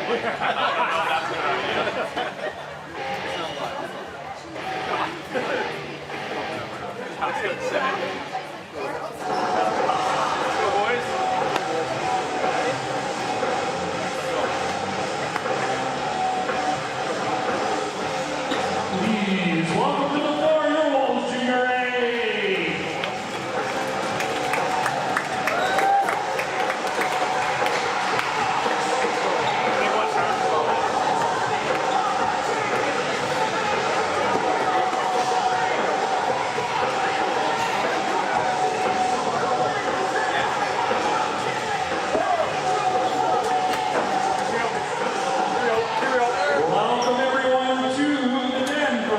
Please welcome to the floor your Wolves Junior A. Welcome everyone to the den for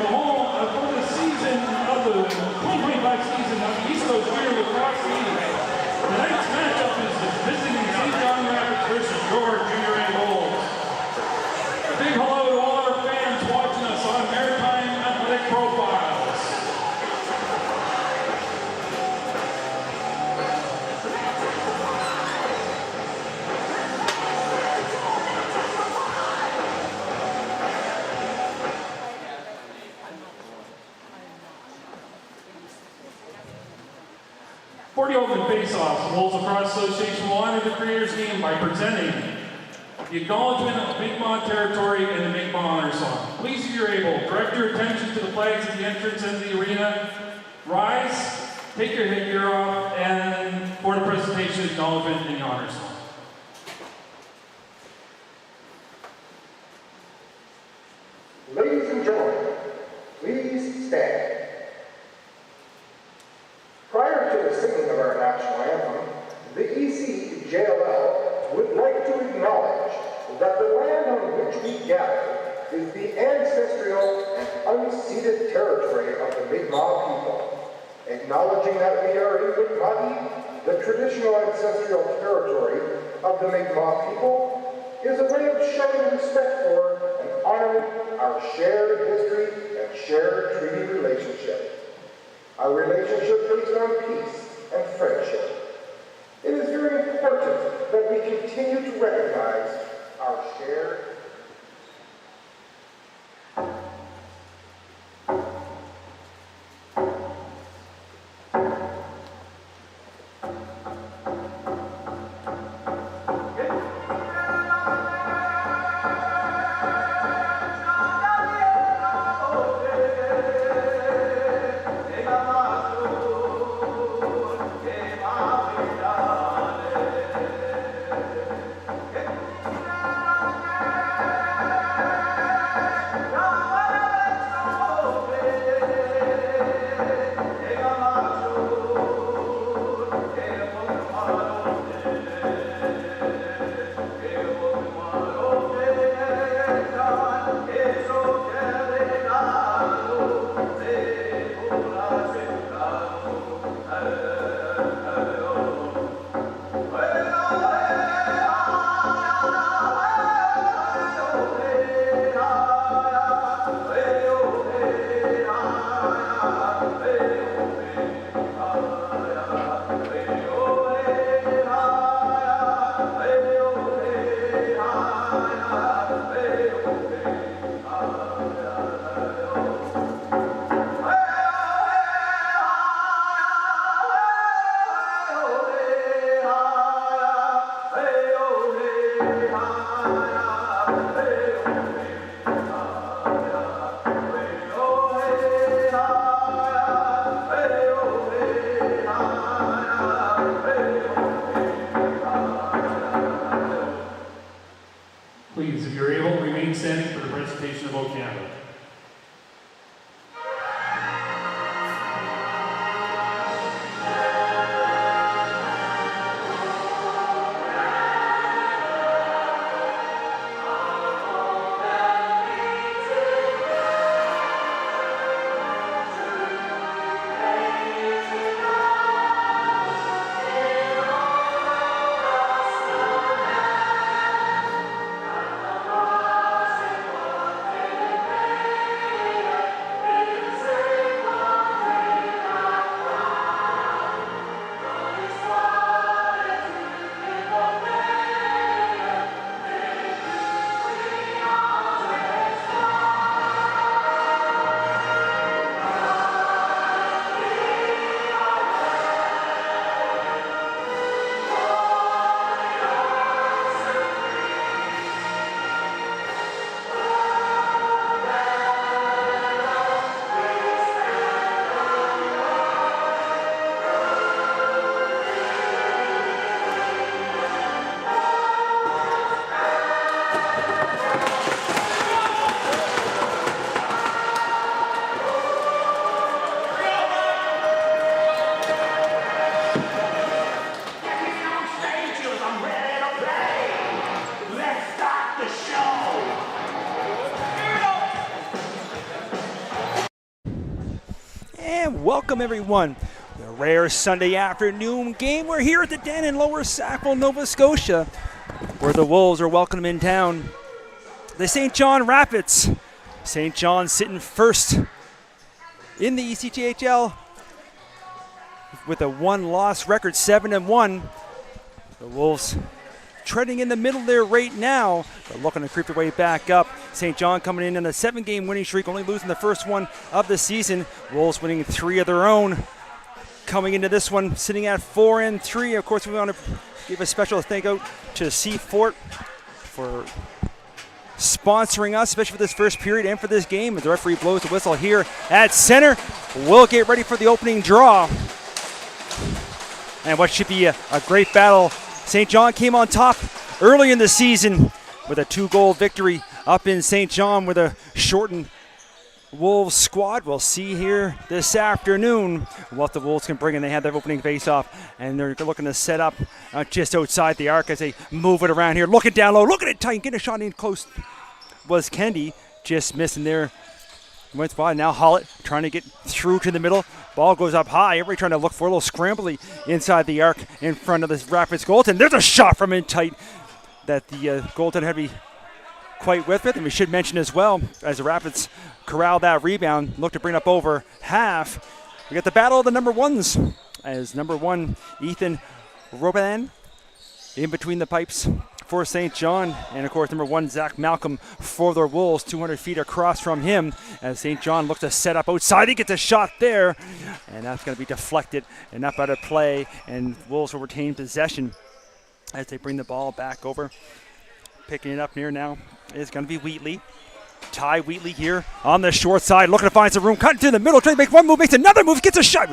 the season of the 2025 season of the East Coast Junior Lacrosse League. Tonight's matchup is the visiting St. John Rapids versus your Junior A Wolves. A big hello to all our fans watching us on Maritime Athletic Profiles. 40 open face-offs. Wolves Lacrosse Association will honor the Creators Game by presenting the acknowledgement of Mi'kmaq territory and the Mi'kmaq honor song. Please, if you're able, direct your attention to the flags at the entrance into the arena. Rise, take your headgear off, and for the presentation, acknowledgement and the honor song. Ladies and gentlemen, please stand. Prior to the singing of our national anthem, the ECJLL would like to acknowledge that the land on which we gather is the ancestral and unceded territory of the Mi'kmaq people. Acknowledging that we are in Mi'kmaq, the traditional ancestral territory of the Mi'kmaq people, is a way of showing respect for and honoring our shared history and shared treaty relationship. Our relationship based on peace and friendship. It is very important that we continue to recognize our shared Please, if you're able, remain standing for the presentation of O Canada. Welcome everyone. The rare Sunday afternoon game. We're here at the Den in Lower Sackville, Nova Scotia, where the Wolves are welcome in town. The St. John Rapids. St. John sitting first in the ECJLL with a one-loss record, 7-1. The Wolves treading in the middle there right now, but looking to creep their way back up. St. John coming in a 7-game winning streak, only losing the first one of the season. Wolves winning 3 of their own. Coming into this one, sitting at 4-3. Of course, we want to give a special thank out to C Fort for sponsoring us, especially for this first period and for this game. As the referee blows the whistle here at center, we'll get ready for the opening draw. And what should be a great battle. St. John came on top early in the season with a 2-goal victory up in St. John with a shortened Wolves squad. We'll see here this afternoon what the Wolves can bring, and they have their opening face-off, and they're looking to set up just outside the arc as they move it around here. Looking down low, looking at tight, getting a shot in close was Kennedy, just missing there. Went wide. Now Hollett trying to get through to the middle. Ball goes up high. Everybody trying to look for a little scrambly inside the arc in front of this Rapids goaltender. There's a shot from in tight that the goaltender had to be quite with it. And we should mention as well, as the Rapids corral that rebound, look to bring up over half. We got the battle of the number ones as number 1 Ethan Robin in between the pipes for St. John, and of course number 1 Zach Malcolm for the Wolves, 200 feet across from him as St. John looks to set up outside. He gets a shot there, and that's going to be deflected and up out of play, and Wolves will retain possession as they bring the ball back over. Picking it up near now is going to be Wheatley. Ty Wheatley here on the short side, looking to find some room, cutting through the middle, trying to make one move, makes another move, gets a shot.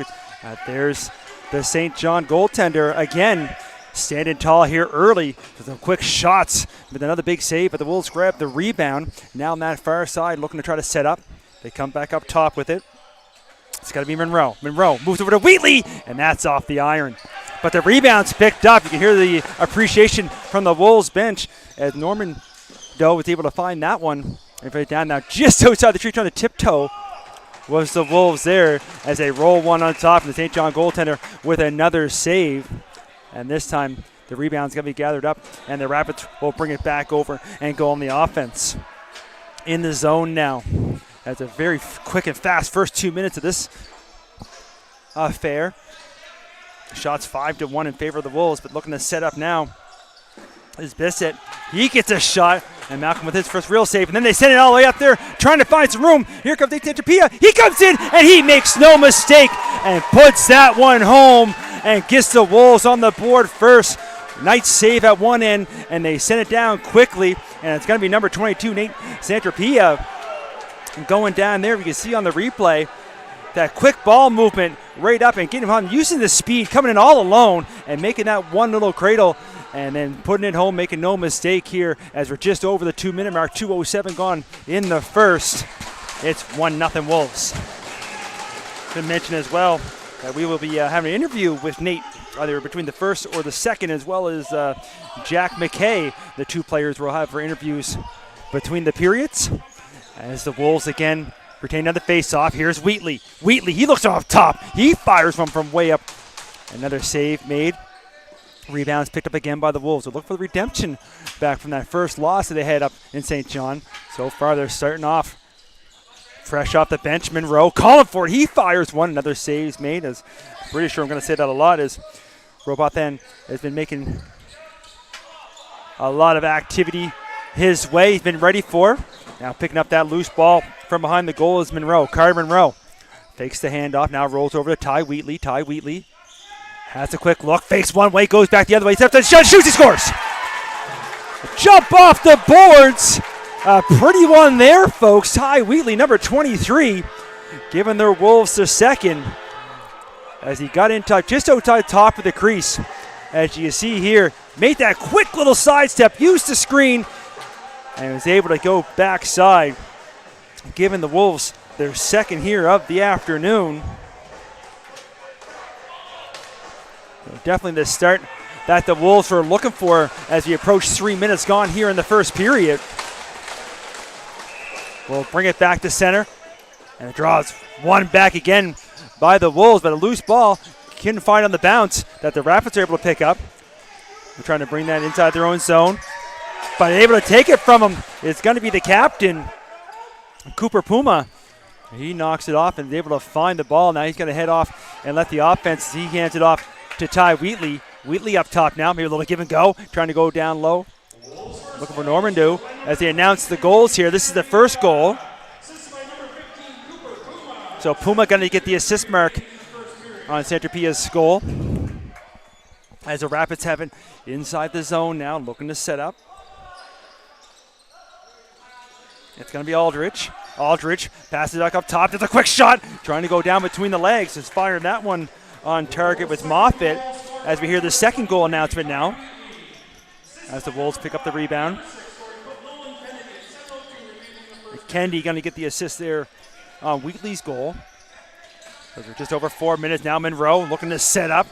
There's the St. John goaltender again, standing tall here early with some quick shots with another big save, but the Wolves grab the rebound. Now on that far side, looking to try to set up. They come back up top with it. It's got to be Monroe. Monroe moves over to Wheatley, and that's off the iron. But the rebound's picked up. You can hear the appreciation from the Wolves bench as Norman Doe was able to find that one. And right down now, just outside the tree, trying to tiptoe was the Wolves there as they roll one on top, and the St. John goaltender with another save. And this time, the rebound's going to be gathered up, and the Rapids will bring it back over and go on the offense. In the zone now. That's a very quick and fast first 2 minutes of this affair. Shots 5-1 in favor of the Wolves, but looking to set up now is Bissett. He gets a shot, and Malcolm with his first real save, and then they send it all the way up there, trying to find some room. Here comes Nathan Tapia. He comes in, and he makes no mistake and puts that one home and gets the Wolves on the board first. Nice save at one end, and they send it down quickly, and it's going to be number 22, Nate Santropia, going down there. You can see on the replay that quick ball movement right up and getting him on, using the speed, coming in all alone and making that one little cradle and then putting it home, making no mistake here as we're just over the 2-minute mark, 2:07 gone in the first. It's 1-0 Wolves. Should mention as well that we will be having an interview with Nate either between the first or the second, as well as Jack McKay. The 2 players we'll have for interviews between the periods as the Wolves again retain another face-off. Here's Wheatley. Wheatley, he looks off top. He fires one from way up. Another save made. Rebounds picked up again by the Wolves. So look for the redemption back from that first loss that they had up in St. John. So far, they're starting off fresh off the bench. Monroe calling for it. He fires one. Another save's made. As I'm pretty sure I'm going to say that a lot, as Robot then has been making a lot of activity his way. He's been ready for. Now picking up that loose ball from behind the goal is Monroe. Carter Monroe fakes the handoff. Now rolls over to Ty Wheatley. Ty Wheatley has a quick look. Fakes one way. Goes back the other way. Steps and shoots. He scores. Jump off the boards. A pretty one there, folks. Ty Wheatley, number 23, giving their Wolves their second as he got in touch just outside top of the crease. As you see here, made that quick little sidestep, used the screen, and was able to go backside, giving the Wolves their second here of the afternoon. So definitely the start that the Wolves were looking for as we approach 3 minutes gone here in the first period. We'll bring it back to center, and it draws one back again by the Wolves, but a loose ball couldn't find on the bounce that the Rapids are able to pick up. They're trying to bring that inside their own zone, but able to take it from him is going to be the captain, Cooper Puma. He knocks it off and is able to find the ball. Now he's going to head off and let the offense. He hands it off to Ty Wheatley. Wheatley up top now, maybe a little give and go, trying to go down low. Looking for Normandeau as they announce the goals here. This is the first goal. So Puma going to get the assist mark on Santa Pia's goal. As the Rapids have it inside the zone now, looking to set up. It's going to be Aldrich. Aldrich passes back up top. There's a quick shot. Trying to go down between the legs. Just firing that one on target with Moffitt. As we hear the second goal announcement now. As the Wolves pick up the rebound. Kendi going to get the assist there on Wheatley's goal. So we're just over 4 minutes now. Monroe looking to set up.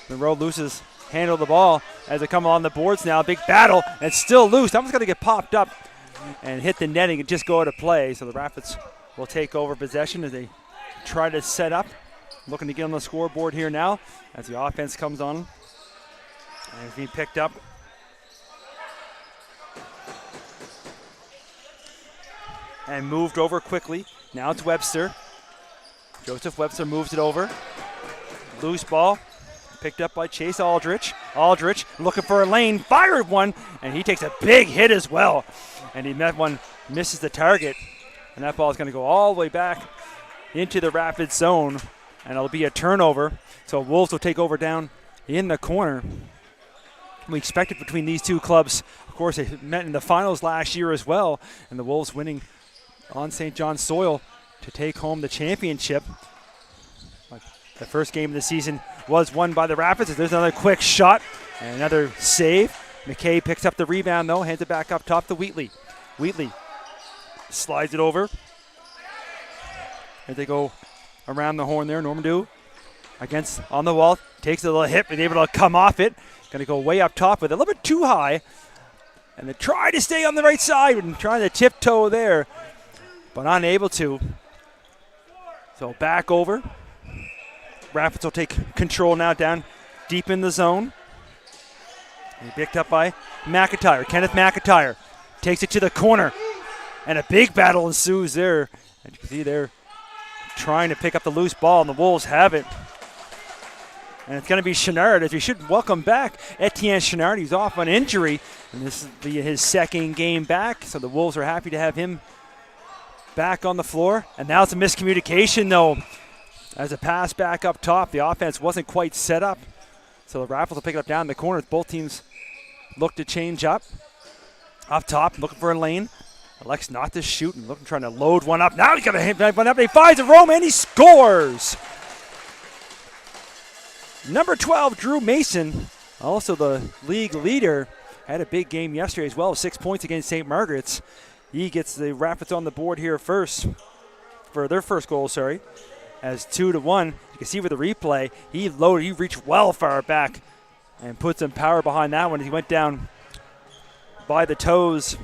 Monroe loses handle of the ball as they come along the boards now. Big battle. And it's still loose. That one's going to get popped up and hit the netting and just go out of play. So the Rapids will take over possession as they try to set up. Looking to get on the scoreboard here now as the offense comes on. And it's being picked up. And moved over quickly. Now it's Webster. Joseph Webster moves it over. Loose ball. Picked up by Chase Aldrich. Aldrich looking for a lane. Fired one. And he takes a big hit as well. And he met one, misses the target. And that ball is going to go all the way back into the Rapids zone. And it'll be a turnover. So Wolves will take over down in the corner. We expect it between these two clubs. Of course, they met in the finals last year as well. And the Wolves winning on St. John's soil to take home the championship. The first game of the season was won by the Rapids. There's another quick shot and another save. McKay picks up the rebound, though, hands it back up top to Wheatley. Wheatley slides it over. As they go around the horn there, Normandeau against on the wall, takes a little hit and able to come off it. Going to go way up top with it, a little bit too high. And they try to stay on the right side and trying to tiptoe there, but unable to. So back over. Rapids will take control now down deep in the zone. And picked up by McIntyre. Kenneth McIntyre takes it to the corner. And a big battle ensues there. And you can see they're trying to pick up the loose ball, and the Wolves have it. And it's going to be Chenard. If you should welcome back Etienne Chenard. He's off on injury. And this is his second game back. So the Wolves are happy to have him back on the floor. And now it's a miscommunication, though. As a pass back up top, the offense wasn't quite set up. So the Rapids will pick it up down in the corner. Both teams look to change up. Up top, looking for a lane. Elects not to shoot and looking, trying to load one up. Now he's got to hit one up. He finds a roam and he scores. Number 12, Drew Mason, also the league leader, had a big game yesterday as well. 6 points against St. Margaret's. He gets the Rapids on the board here first for their first goal, as 2-1. You can see with the replay, he reached well far back and put some power behind that one. He went down by the toes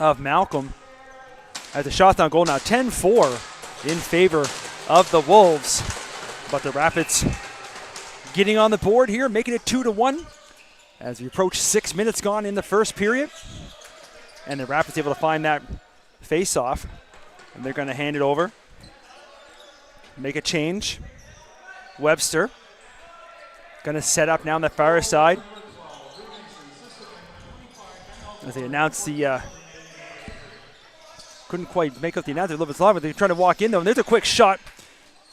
of Malcolm. As the shot's on goal now, 10-4 in favor of the Wolves. But the Rapids getting on the board here, making it 2-1 as we approach 6 minutes gone in the first period. And the Rapids able to find that face-off, and they're going to hand it over. Make a change. Webster going to set up now on the far side. As they announce the, couldn't quite make up the announcer a little bit slower, but they're trying to walk in though. And there's a quick shot.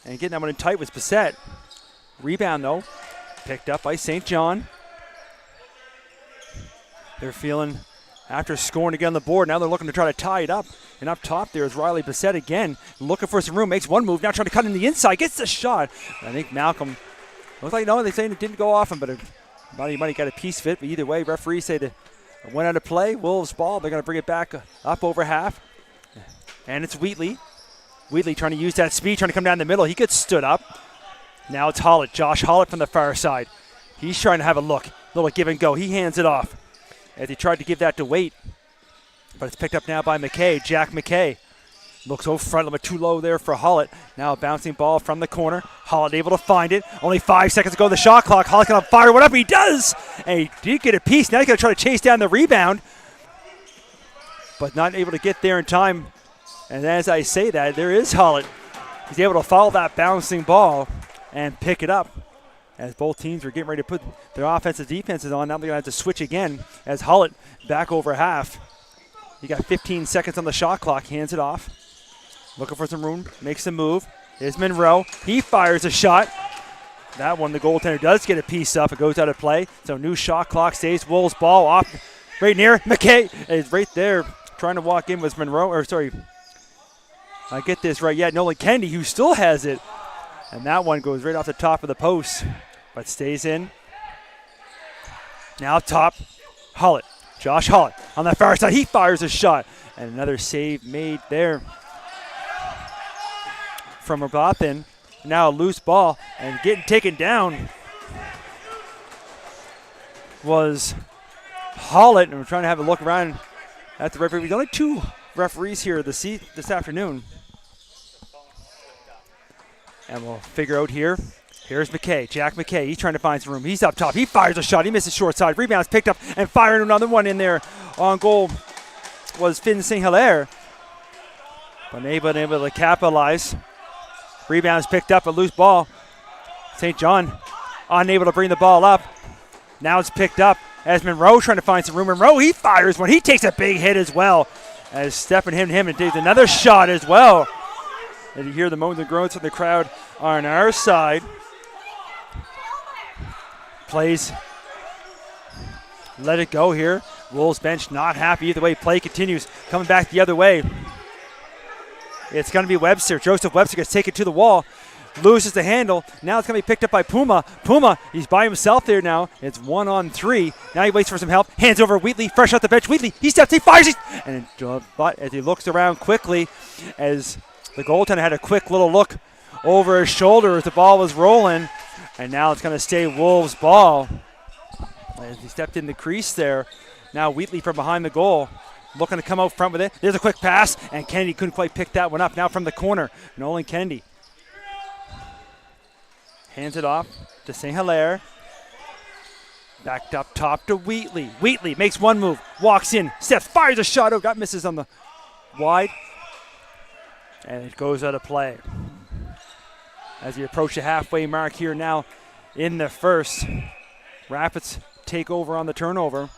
And getting that one in tight was Bissett. Rebound though, picked up by St. John. They're feeling, after scoring again on the board, now they're looking to try to tie it up. And up top there is Riley Bissett again, looking for some room, makes one move, now trying to cut in the inside, gets the shot. I think Malcolm, looks like, no, they're saying it didn't go off him, but he might have got a piece of it. But either way, referees say that it went out of play. Wolves ball, they're going to bring it back up over half. And it's Wheatley. Wheatley trying to use that speed, trying to come down the middle. He gets stood up. Now it's Hollett, Josh Hollett from the far side. He's trying to have a look, little give and go. He hands it off as he tried to give that to Waite. But it's picked up now by McKay, Jack McKay. Looks over front, a little bit too low there for Hollett. Now a bouncing ball from the corner. Hollett able to find it. Only 5 seconds to go to the shot clock. Hollett gonna fire one up. He does! And he did get a piece. Now he's gonna try to chase down the rebound, but not able to get there in time. And as I say that, there is Hollett. He's able to follow that bouncing ball and pick it up. As both teams were getting ready to put their offensive defenses on, now they're going to have to switch again as Hollett back over half. He got 15 seconds on the shot clock, hands it off. Looking for some room, makes a move. Here's Monroe. He fires a shot. That one, the goaltender does get a piece up. It goes out of play. So new shot clock stays. Wolves ball off right near. McKay is right there trying to walk in with Monroe. Or sorry, I get this right. Yeah, Nolan Kennedy, who still has it. And that one goes right off the top of the post, but stays in. Now top, Hollett. Josh Hollett on the far side. He fires a shot. And another save made there from Robothin. Now a loose ball and getting taken down was Hollett. And we're trying to have a look around at the referee. There's only 2 referees here this afternoon. And we'll figure out here. Here's McKay, Jack McKay. He's trying to find some room. He's up top. He fires a shot. He misses short side. Rebound's picked up and firing another one in there. On goal was Finn St. Hilaire. But able to capitalize. Rebound's picked up, a loose ball. St. John unable to bring the ball up. Now it's picked up as Monroe trying to find some room. Monroe, he fires one. He takes a big hit as well. As stepping him and takes another shot as well. And you hear the moans and groans from the crowd on our side. Plays. Let it go here. Wolves bench not happy either way. Play continues. Coming back the other way. It's going to be Webster. Joseph Webster gets taken to the wall. Loses the handle. Now it's going to be picked up by Puma. Puma, he's by himself there now. It's 1-on-3. Now he waits for some help. Hands over Wheatley, fresh off the bench. Wheatley, he steps, he fires. But as he looks around quickly, as the goaltender had a quick little look over his shoulder as the ball was rolling. And now it's going to stay Wolves' ball. As he stepped in the crease there. Now Wheatley from behind the goal. Looking to come out front with it. There's a quick pass, and Kennedy couldn't quite pick that one up. Now from the corner, Nolan Kennedy. Hands it off to St. Hilaire. Backed up top to Wheatley. Wheatley makes one move, walks in, steps, fires a shot. Oh, got misses on the wide. And it goes out of play. As we approach the halfway mark here now in the first. Rapids take over on the turnover.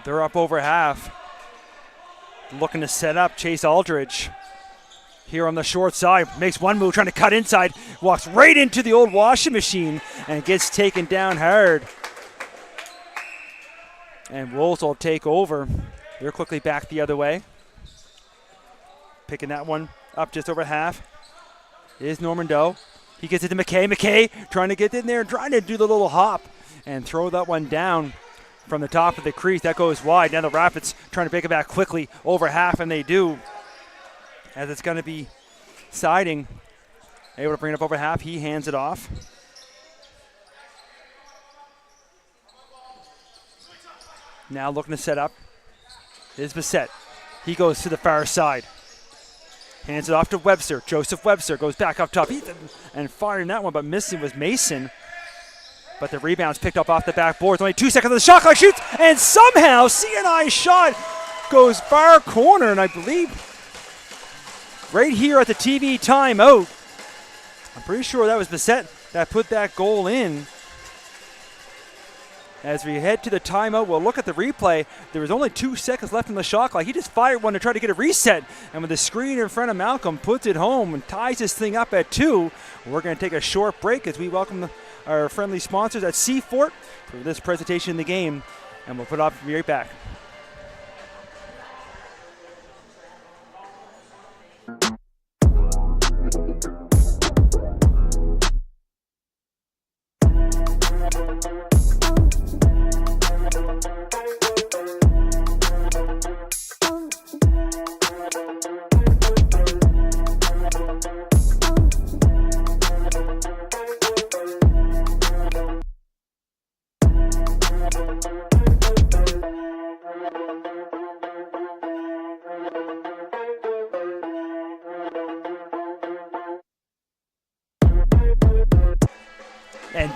They're up over half. Looking to set up Chase Aldridge. Here on the short side, makes one move, trying to cut inside, walks right into the old washing machine and gets taken down hard. And Wolves will take over. They're quickly back the other way. Picking that one up just over half is Norman Doe. He gets it to McKay. McKay trying to get in there, trying to do the little hop and throw that one down from the top of the crease. That goes wide. Now the Rapids trying to pick it back quickly over half, and they do. As it's going to be Siding. Able to bring it up over half. He hands it off. Now looking to set up is Bissett. He goes to the far side. Hands it off to Webster. Joseph Webster goes back up top. And firing that one, but missing was Mason. But the rebound's picked up off the backboards. Only 2 seconds of the shot clock, shoots, and somehow CNI's shot goes far corner, and I believe right here at the TV timeout. I'm pretty sure that was Bissett that put that goal in. As we head to the timeout, we'll look at the replay. There was only 2 seconds left in the shot clock. He just fired one to try to get a reset. And with the screen in front of Malcolm, puts it home and ties this thing up at 2. We're going to take a short break as we welcome our friendly sponsors at Seafort for this presentation in the game. And we'll put off and be right back.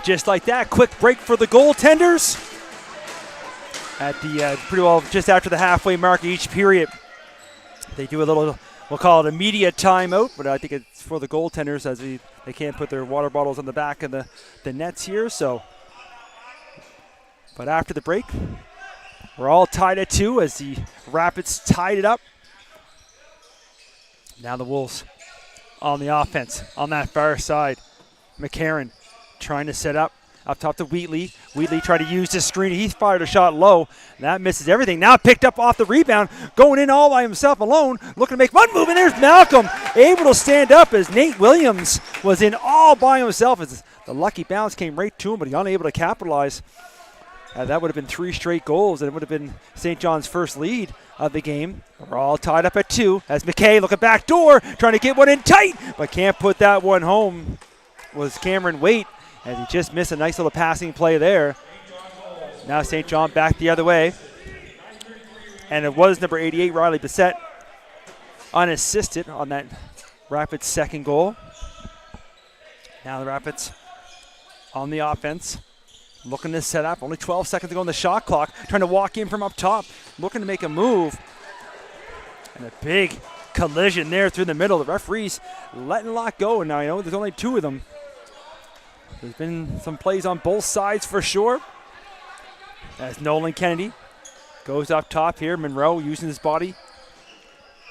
just like that, quick break for the goaltenders. At the pretty well just after the halfway mark of each period. They do a little, we'll call it a media timeout, but I think it's for the goaltenders as they can't put their water bottles on the back of the nets here. So, but after the break, we're all tied at 2 as the Rapids tied it up. Now the Wolves on the offense on that far side. McCarron trying to set up top to Wheatley. Wheatley tried to use this screen. He fired a shot low. That misses everything. Now picked up off the rebound. Going in all by himself alone. Looking to make one move. And there's Malcolm able to stand up as Nate Williams was in all by himself. As the lucky bounce came right to him, but he unable to capitalize. That would have been 3 straight goals, and it would have been St. John's first lead of the game. We're all tied up at 2 as McKay looking back door, trying to get one in tight, but can't put that one home. Was Cameron Waite. And he just missed a nice little passing play there. Now St. John back the other way. And it was number 88, Riley Bissett, unassisted on that Rapids second goal. Now the Rapids on the offense, looking to set up. Only 12 seconds to go on the shot clock. Trying to walk in from up top, looking to make a move. And a big collision there through the middle. The referees letting a lot go. And now I know there's only 2 of them. There's been some plays on both sides for sure. As Nolan Kennedy goes up top here. Monroe using his body.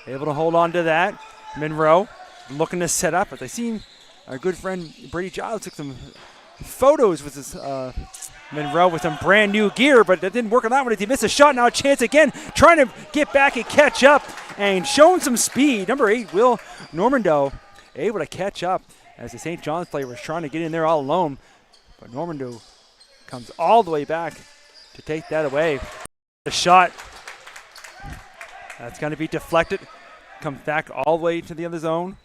Able to hold on to that. Monroe looking to set up. As I seen our good friend Brady Giles took some photos with his Monroe with some brand new gear, but that didn't work on that one. He missed a shot. Now a chance again. Trying to get back and catch up and showing some speed. Number 8, Will Normando, able to catch up. As the St. John's player was trying to get in there all alone. But Normando comes all the way back to take that away. The shot, that's going to be deflected. Comes back all the way to the other zone.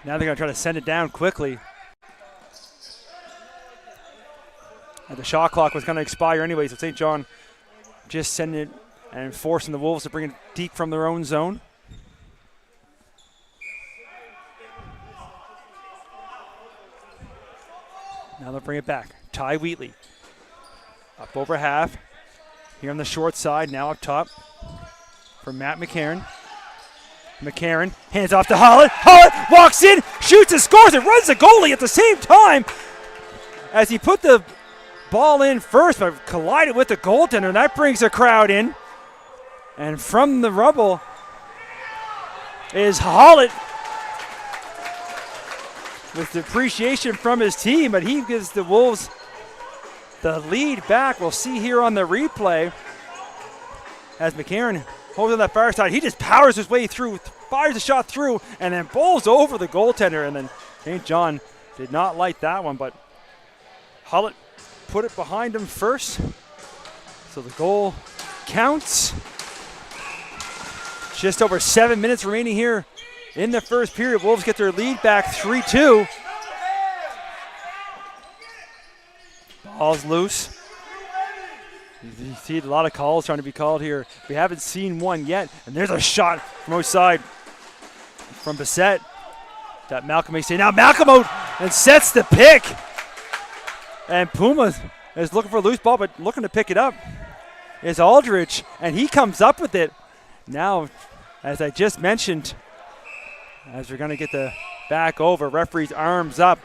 Now they're going to try to send it down quickly. And the shot clock was going to expire anyway, so St. John just sending it and forcing the Wolves to bring it deep from their own zone. Now they'll bring it back. Ty Wheatley. Up over half. Here on the short side, now up top for Matt McCarron. McCarron hands off to Hollett. Hollett walks in, shoots and scores and runs the goalie at the same time as he put the ball in first, but collided with the goaltender. And that brings the crowd in. And from the rubble is Hollett, with the appreciation from his team, but he gives the Wolves the lead back. We'll see here on the replay as McCarron holds on that far side. He just powers his way through, fires a shot through, and then bowls over the goaltender. And then St. John did not like that one, but Hollett put it behind him first. So the goal counts. Just over 7 minutes remaining here in the first period. Wolves get their lead back 3-2. Ball's loose. You see a lot of calls trying to be called here. We haven't seen one yet. And there's a shot from outside from Bissett that Malcolm may say. Now Malcolm out and sets the pick. And Puma is looking for a loose ball, but looking to pick it up is Aldridge. And he comes up with it. Now, as I just mentioned, as we're going to get the back over, referee's arms up,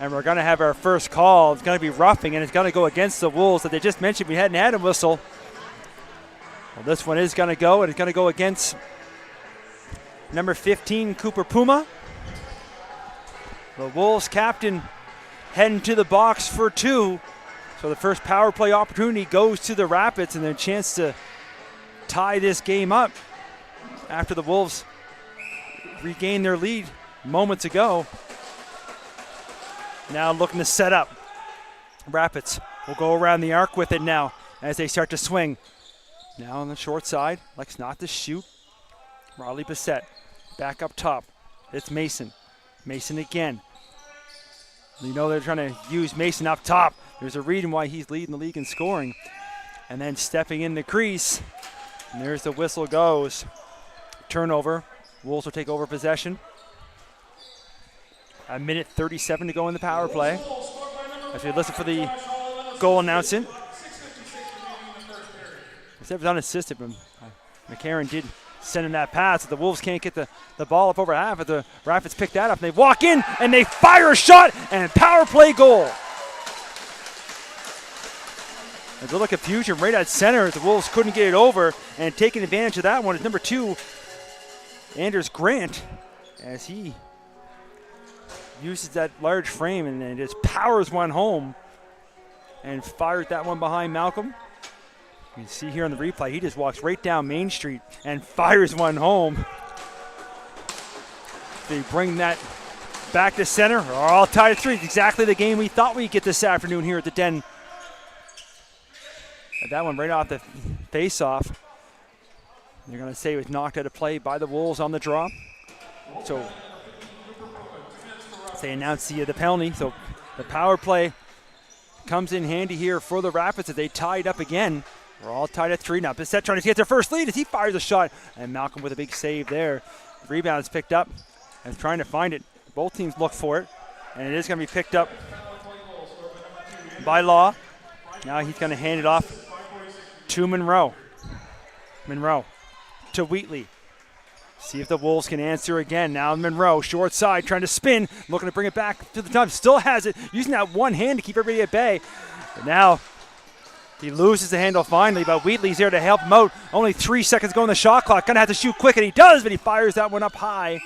and we're going to have our first call. It's going to be roughing, and it's going to go against the Wolves that they just mentioned. We hadn't had a whistle. Well, this one is going to go, and it's going to go against number 15, Cooper Puma. The Wolves captain heading to the box for 2. So the first power play opportunity goes to the Rapids, and a chance to tie this game up after the Wolves regained their lead moments ago. Now looking to set up. Rapids will go around the arc with it now as they start to swing. Now on the short side, likes not to shoot. Riley Bissett back up top. It's Mason. Mason again. You know they're trying to use Mason up top. There's a reason why he's leading the league in scoring. And then stepping in the crease. And there's the whistle goes. Turnover. Wolves will take over possession. A minute 37 to go in the power play. As we listen for the goal announcement. It was unassisted, but McCarron did send in that pass. The Wolves can't get the ball up over half, but the Rapids pick that up. And they walk in, and they fire a shot, and power play goal. There's a little confusion right at center. The Wolves couldn't get it over, and taking advantage of that one is number 2, Anders Grant, as he uses that large frame and then just powers one home and fires that one behind Malcolm. You can see here on the replay, he just walks right down Main Street and fires one home. They bring that back to center. We're all tied at 3. Exactly the game we thought we'd get this afternoon here at the Den. And that one right off the face-off. They're going to say it was knocked out of play by the Wolves on the draw. So they announce the penalty. So the power play comes in handy here for the Rapids as they tied up again. We're all tied at 3 now. Bissett trying to get their first lead as he fires a shot. And Malcolm with a big save there. Rebound is picked up and trying to find it. Both teams look for it. And it is going to be picked up by Law. Now he's going to hand it off to Monroe. Monroe to Wheatley. See if the Wolves can answer again. Now Monroe, short side, trying to spin, looking to bring it back to the top. Still has it, using that one hand to keep everybody at bay. But now he loses the handle finally, but Wheatley's there to help him out. Only 3 seconds to go in the shot clock. Gonna have to shoot quick, and he does, but he fires that one up high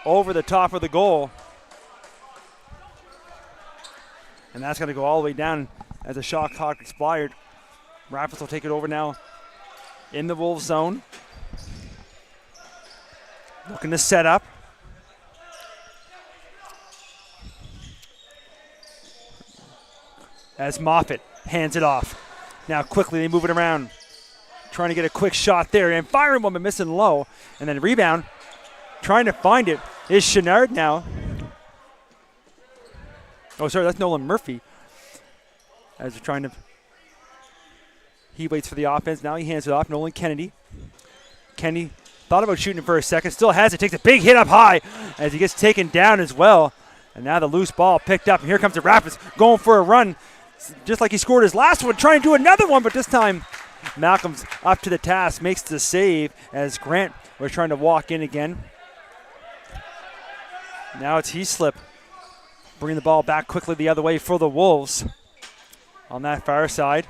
over the top of the goal. And that's gonna go all the way down as the shot clock expired. Rapids will take it over now in the Wolves zone. Looking to set up. As Moffitt hands it off. Now quickly they move it around. Trying to get a quick shot there and firing one but missing low. And then rebound. Trying to find it is Chenard now. Oh, sorry, that's Nolan Murphy. As they're trying to. He waits for the offense. Now he hands it off. Nolan Kennedy. Kennedy thought about shooting it for a second. Still has it. Takes a big hit up high as he gets taken down as well. And now the loose ball picked up. And here comes the Rapids going for a run. Just like he scored his last one. Trying to do another one. But this time Malcolm's up to the task. Makes the save as Grant was trying to walk in again. Now it's Heaslip. Bring the ball back quickly the other way for the Wolves. On that far side.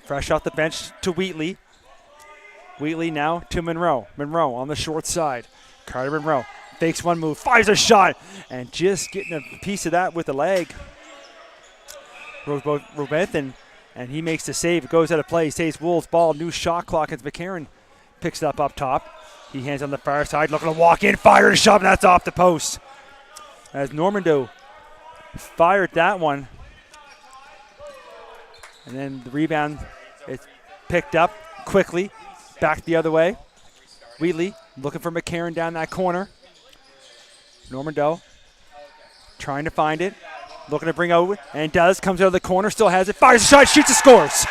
Fresh off the bench to Wheatley. Wheatley now to Monroe. Monroe on the short side. Carter Monroe fakes one move, fires a shot, and just getting a piece of that with the leg. Robethan, and he makes the save. It goes out of play. Stays Wolves ball. New shot clock as McCarron picks it up top. He hands on the far side, looking to walk in, fire a shot, and that's off the post. As Normando fired that one. And then the rebound is picked up quickly. Back the other way. Wheatley looking for McCarron down that corner. Normando trying to find it. Looking to bring out, and does. Comes out of the corner, still has it. Fires a shot, shoots and scores.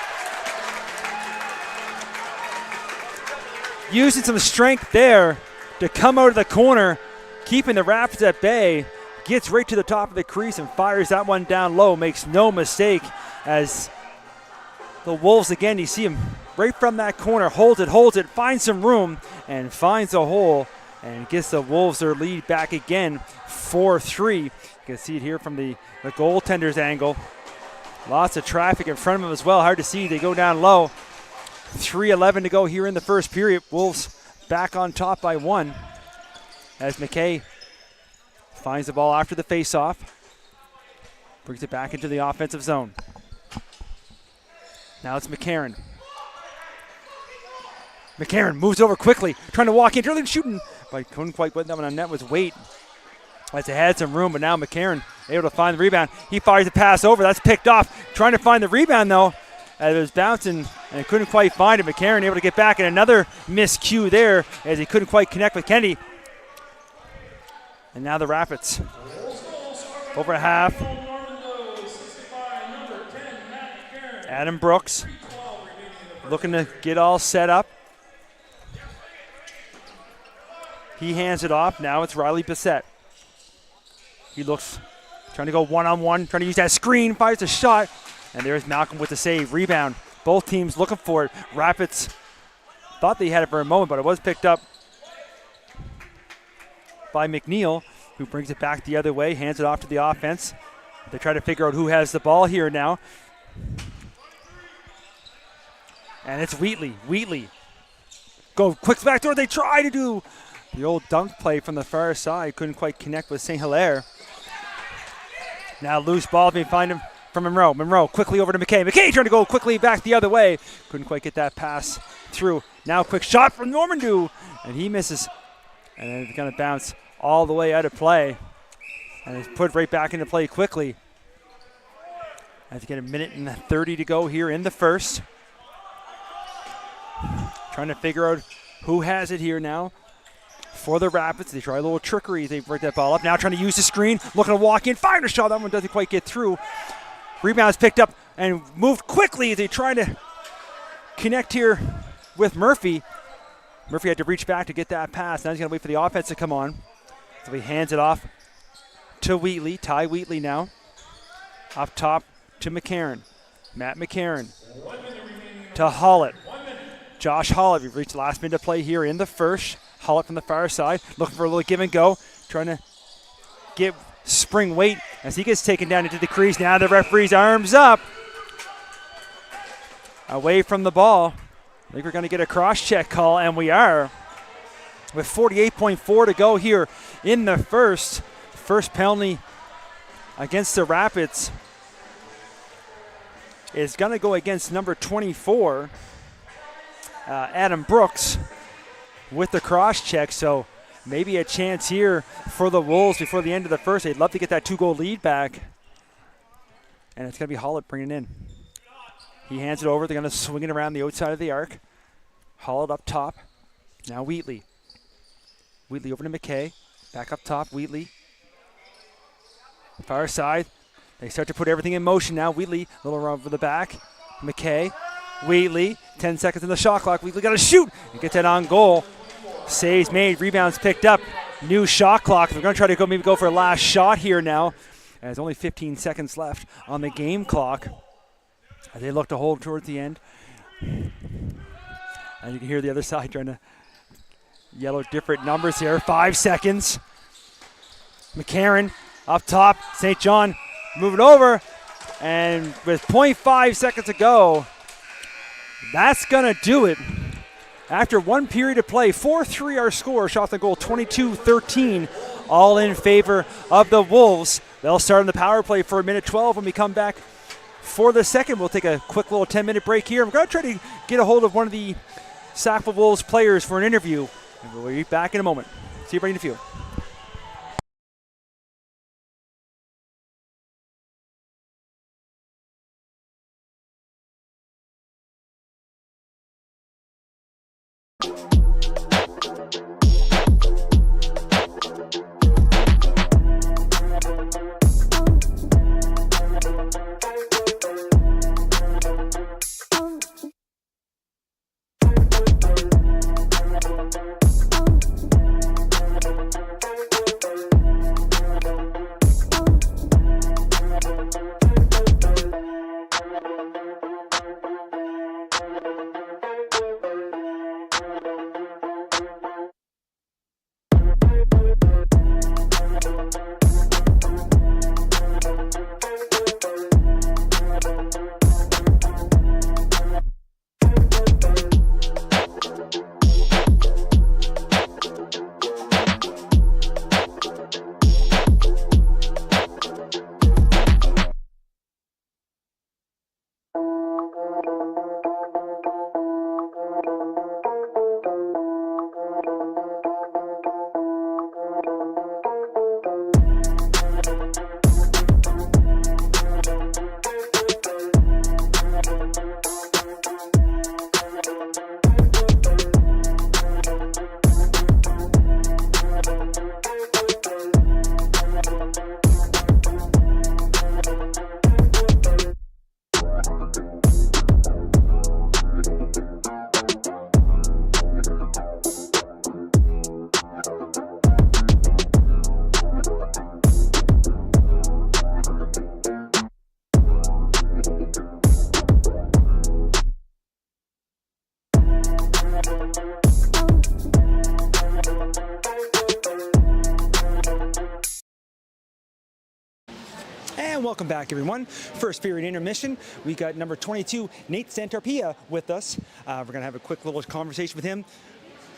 Using some strength there to come out of the corner. Keeping the Rapids at bay. Gets right to the top of the crease and fires that one down low. Makes no mistake as the Wolves, again, you see him right from that corner. Holds it, finds some room, and finds a hole, and gets the Wolves their lead back again, 4-3. You can see it here from the goaltender's angle. Lots of traffic in front of him as well. Hard to see. They go down low. 3:11 to go here in the first period. Wolves back on top by 1 as McKay finds the ball after the faceoff. Brings it back into the offensive zone. Now it's McCarron. McCarron moves over quickly, trying to walk in, drilling, shooting, but couldn't quite put that one on net. Was Waite as they had some room, but now McCarron able to find the rebound. He fires the pass over. That's picked off. Trying to find the rebound, though, as it was bouncing and couldn't quite find it. McCarron able to get back, and another miscue there as he couldn't quite connect with Kennedy. And now the Rapids. Over half. Adam Brooks looking to get all set up. He hands it off. Now it's Riley Bissett. He looks, trying to go one-on-one, trying to use that screen, fires a shot. And there's Malcolm with the save. Rebound. Both teams looking for it. Rapids thought they had it for a moment, but it was picked up by McNeil, who brings it back the other way, hands it off to the offense. They try to figure out who has the ball here now. And it's Wheatley. Wheatley. Go quick back door. They try to do the old dunk play from the far side. Couldn't quite connect with St. Hilaire. Now loose ball. They find him from Monroe. Monroe quickly over to McKay. McKay trying to go quickly back the other way. Couldn't quite get that pass through. Now quick shot from Normandeau. And he misses. And then it's going to bounce all the way out of play. And it's put right back into play quickly. As you get a minute and 30 to go here in the first. Trying to figure out who has it here now for the Rapids. They try a little trickery. They break that ball up. Now trying to use the screen. Looking to walk in. Fired a shot. That one doesn't quite get through. Rebound's picked up and moved quickly. They try to connect here with Murphy. Murphy had to reach back to get that pass. Now he's going to wait for the offense to come on. So he hands it off to Wheatley. Ty Wheatley now. Up top to McCarron. Matt McCarron to Hollett. Josh Hollett. We've reached the last minute of play here in the first. Hollett from the far side. Looking for a little give and go. Trying to give spring weight as he gets taken down into the crease. Now the referee's arms up. Away from the ball. I think we're going to get a cross-check call, and we are. With 48.4 to go here in the first. First penalty against the Rapids is going to go against number 24, Adam Brooks, with the cross-check. So maybe a chance here for the Wolves before the end of the first. They'd love to get that 2-goal lead back. And it's going to be Hollett bringing it in. He hands it over. They're going to swing it around the outside of the arc. Hollett up top. Now Wheatley. Wheatley over to McKay. Back up top. Wheatley. Far side. They start to put everything in motion now. Wheatley, a little run over the back. McKay. Wheatley. 10 seconds in the shot clock. Wheatley got to shoot and get that on goal. Saves made. Rebounds picked up. New shot clock. They're going to try to maybe go for a last shot here now. There's only 15 seconds left on the game clock. They look to hold towards the end. And you can hear the other side trying to yell different numbers here. 5 seconds. McCarron up top. St. John moving over. And with 0.5 seconds to go, that's going to do it. After one period of play, 4-3 our score. Shots on goal 22-13. All in favor of the Wolves. They'll start on the power play for a minute 12 when we come back for the second. We'll take a quick little 10-minute break here. I'm going to try to get a hold of one of the Sackville Wolves players for an interview. And we'll be back in a moment. See you right in the field. And welcome back, everyone. First period intermission. We got number 22, Nate Santarpia, with us. We're going to have a quick little conversation with him.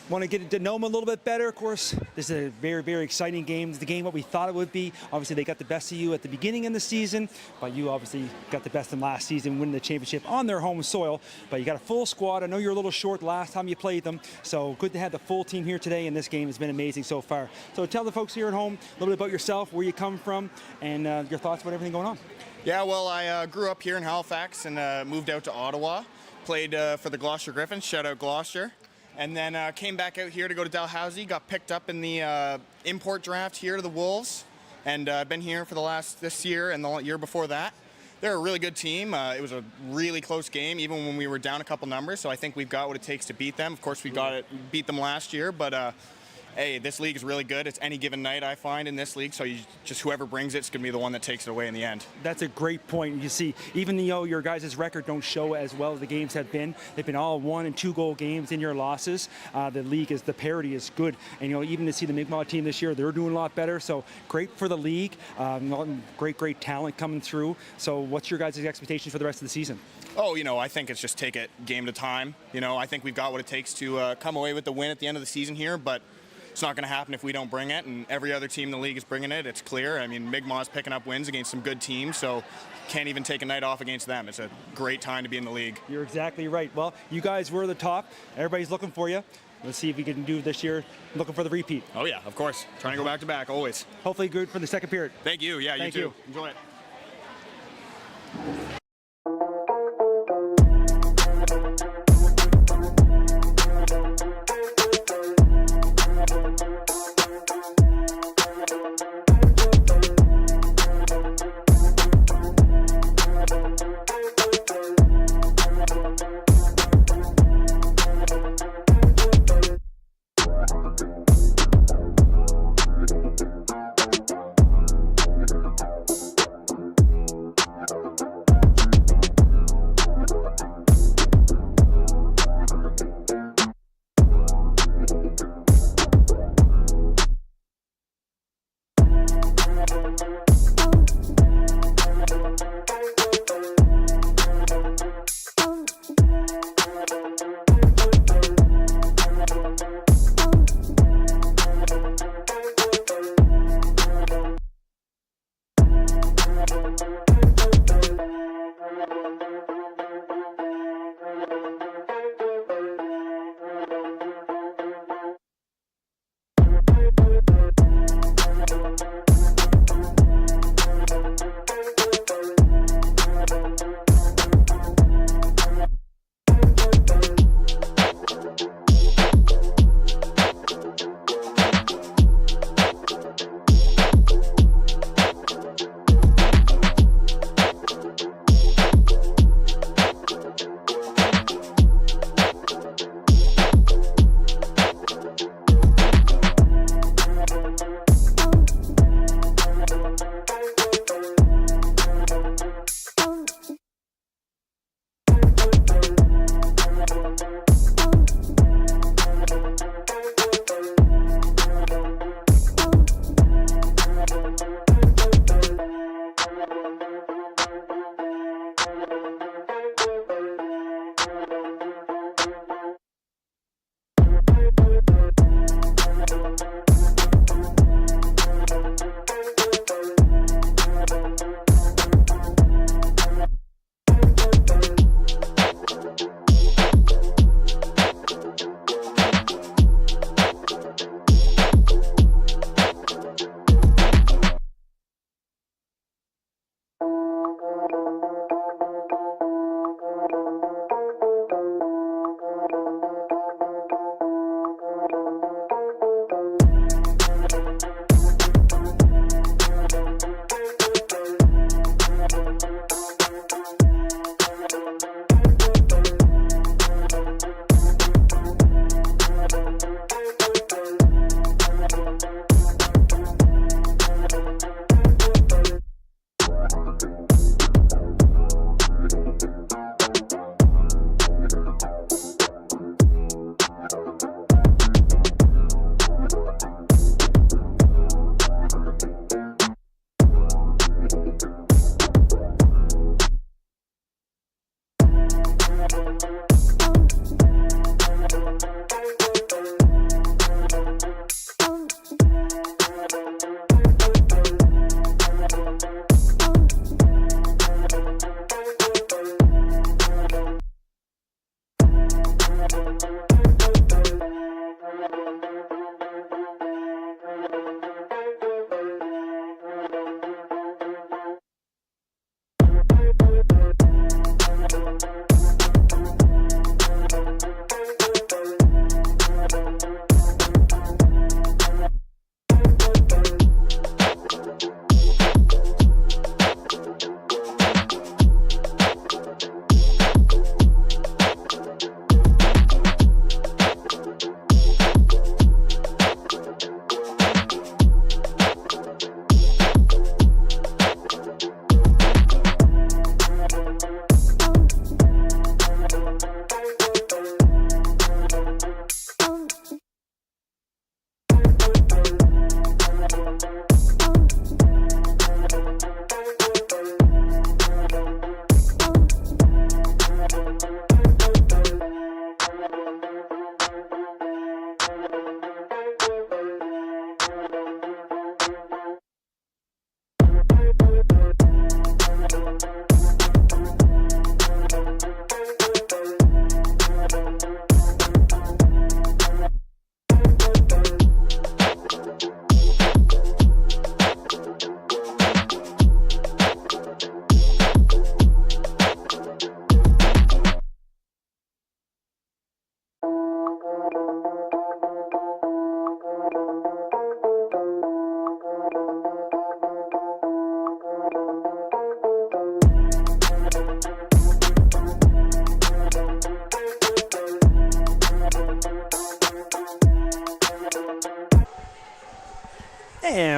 Want to get to know him a little bit better. Of course, this is a very, very exciting game. It's the game what we thought it would be. Obviously, they got the best of you at the beginning of the season, but you obviously got the best in last season, winning the championship on their home soil. But you got a full squad. I know you're a little short last time you played them, so good to have the full team here today, and this game has been amazing so far. So tell the folks here at home a little bit about yourself, where you come from, and your thoughts about everything going on. Yeah, well, I grew up here in Halifax and moved out to Ottawa. Played for the Gloucester Griffins, shout out Gloucester. And then came back out here to go to Dalhousie, got picked up in the import draft here to the Wolves, and been here for this year and the year before that. They're a really good team. It was a really close game, even when we were down a couple numbers, so I think we've got what it takes to beat them. Of course, we beat them last year, but hey, this league is really good. It's any given night, I find, in this league, so just whoever brings it's going to be the one that takes it away in the end. That's a great point. You see, even though your guys' record don't show as well as the games have been, they've been all 1- and 2-goal games in your losses. The parity is good. And, even to see the Mi'kmaq team this year, they're doing a lot better, so great for the league. Great talent coming through. So what's your guys' expectations for the rest of the season? Oh, I think it's just take it game at a time. I think we've got what it takes to come away with the win at the end of the season here, but it's not going to happen if we don't bring it, and every other team in the league is bringing it. It's clear. I mean, Mi'kmaq's picking up wins against some good teams, so can't even take a night off against them. It's a great time to be in the league. You're exactly right. Well, you guys were the top. Everybody's looking for you. Let's see if we can do this year. Looking for the repeat. Oh, yeah, of course. Trying to go back to back, always. Hopefully good for the second period. Thank you. Yeah, Thank you too. Enjoy it.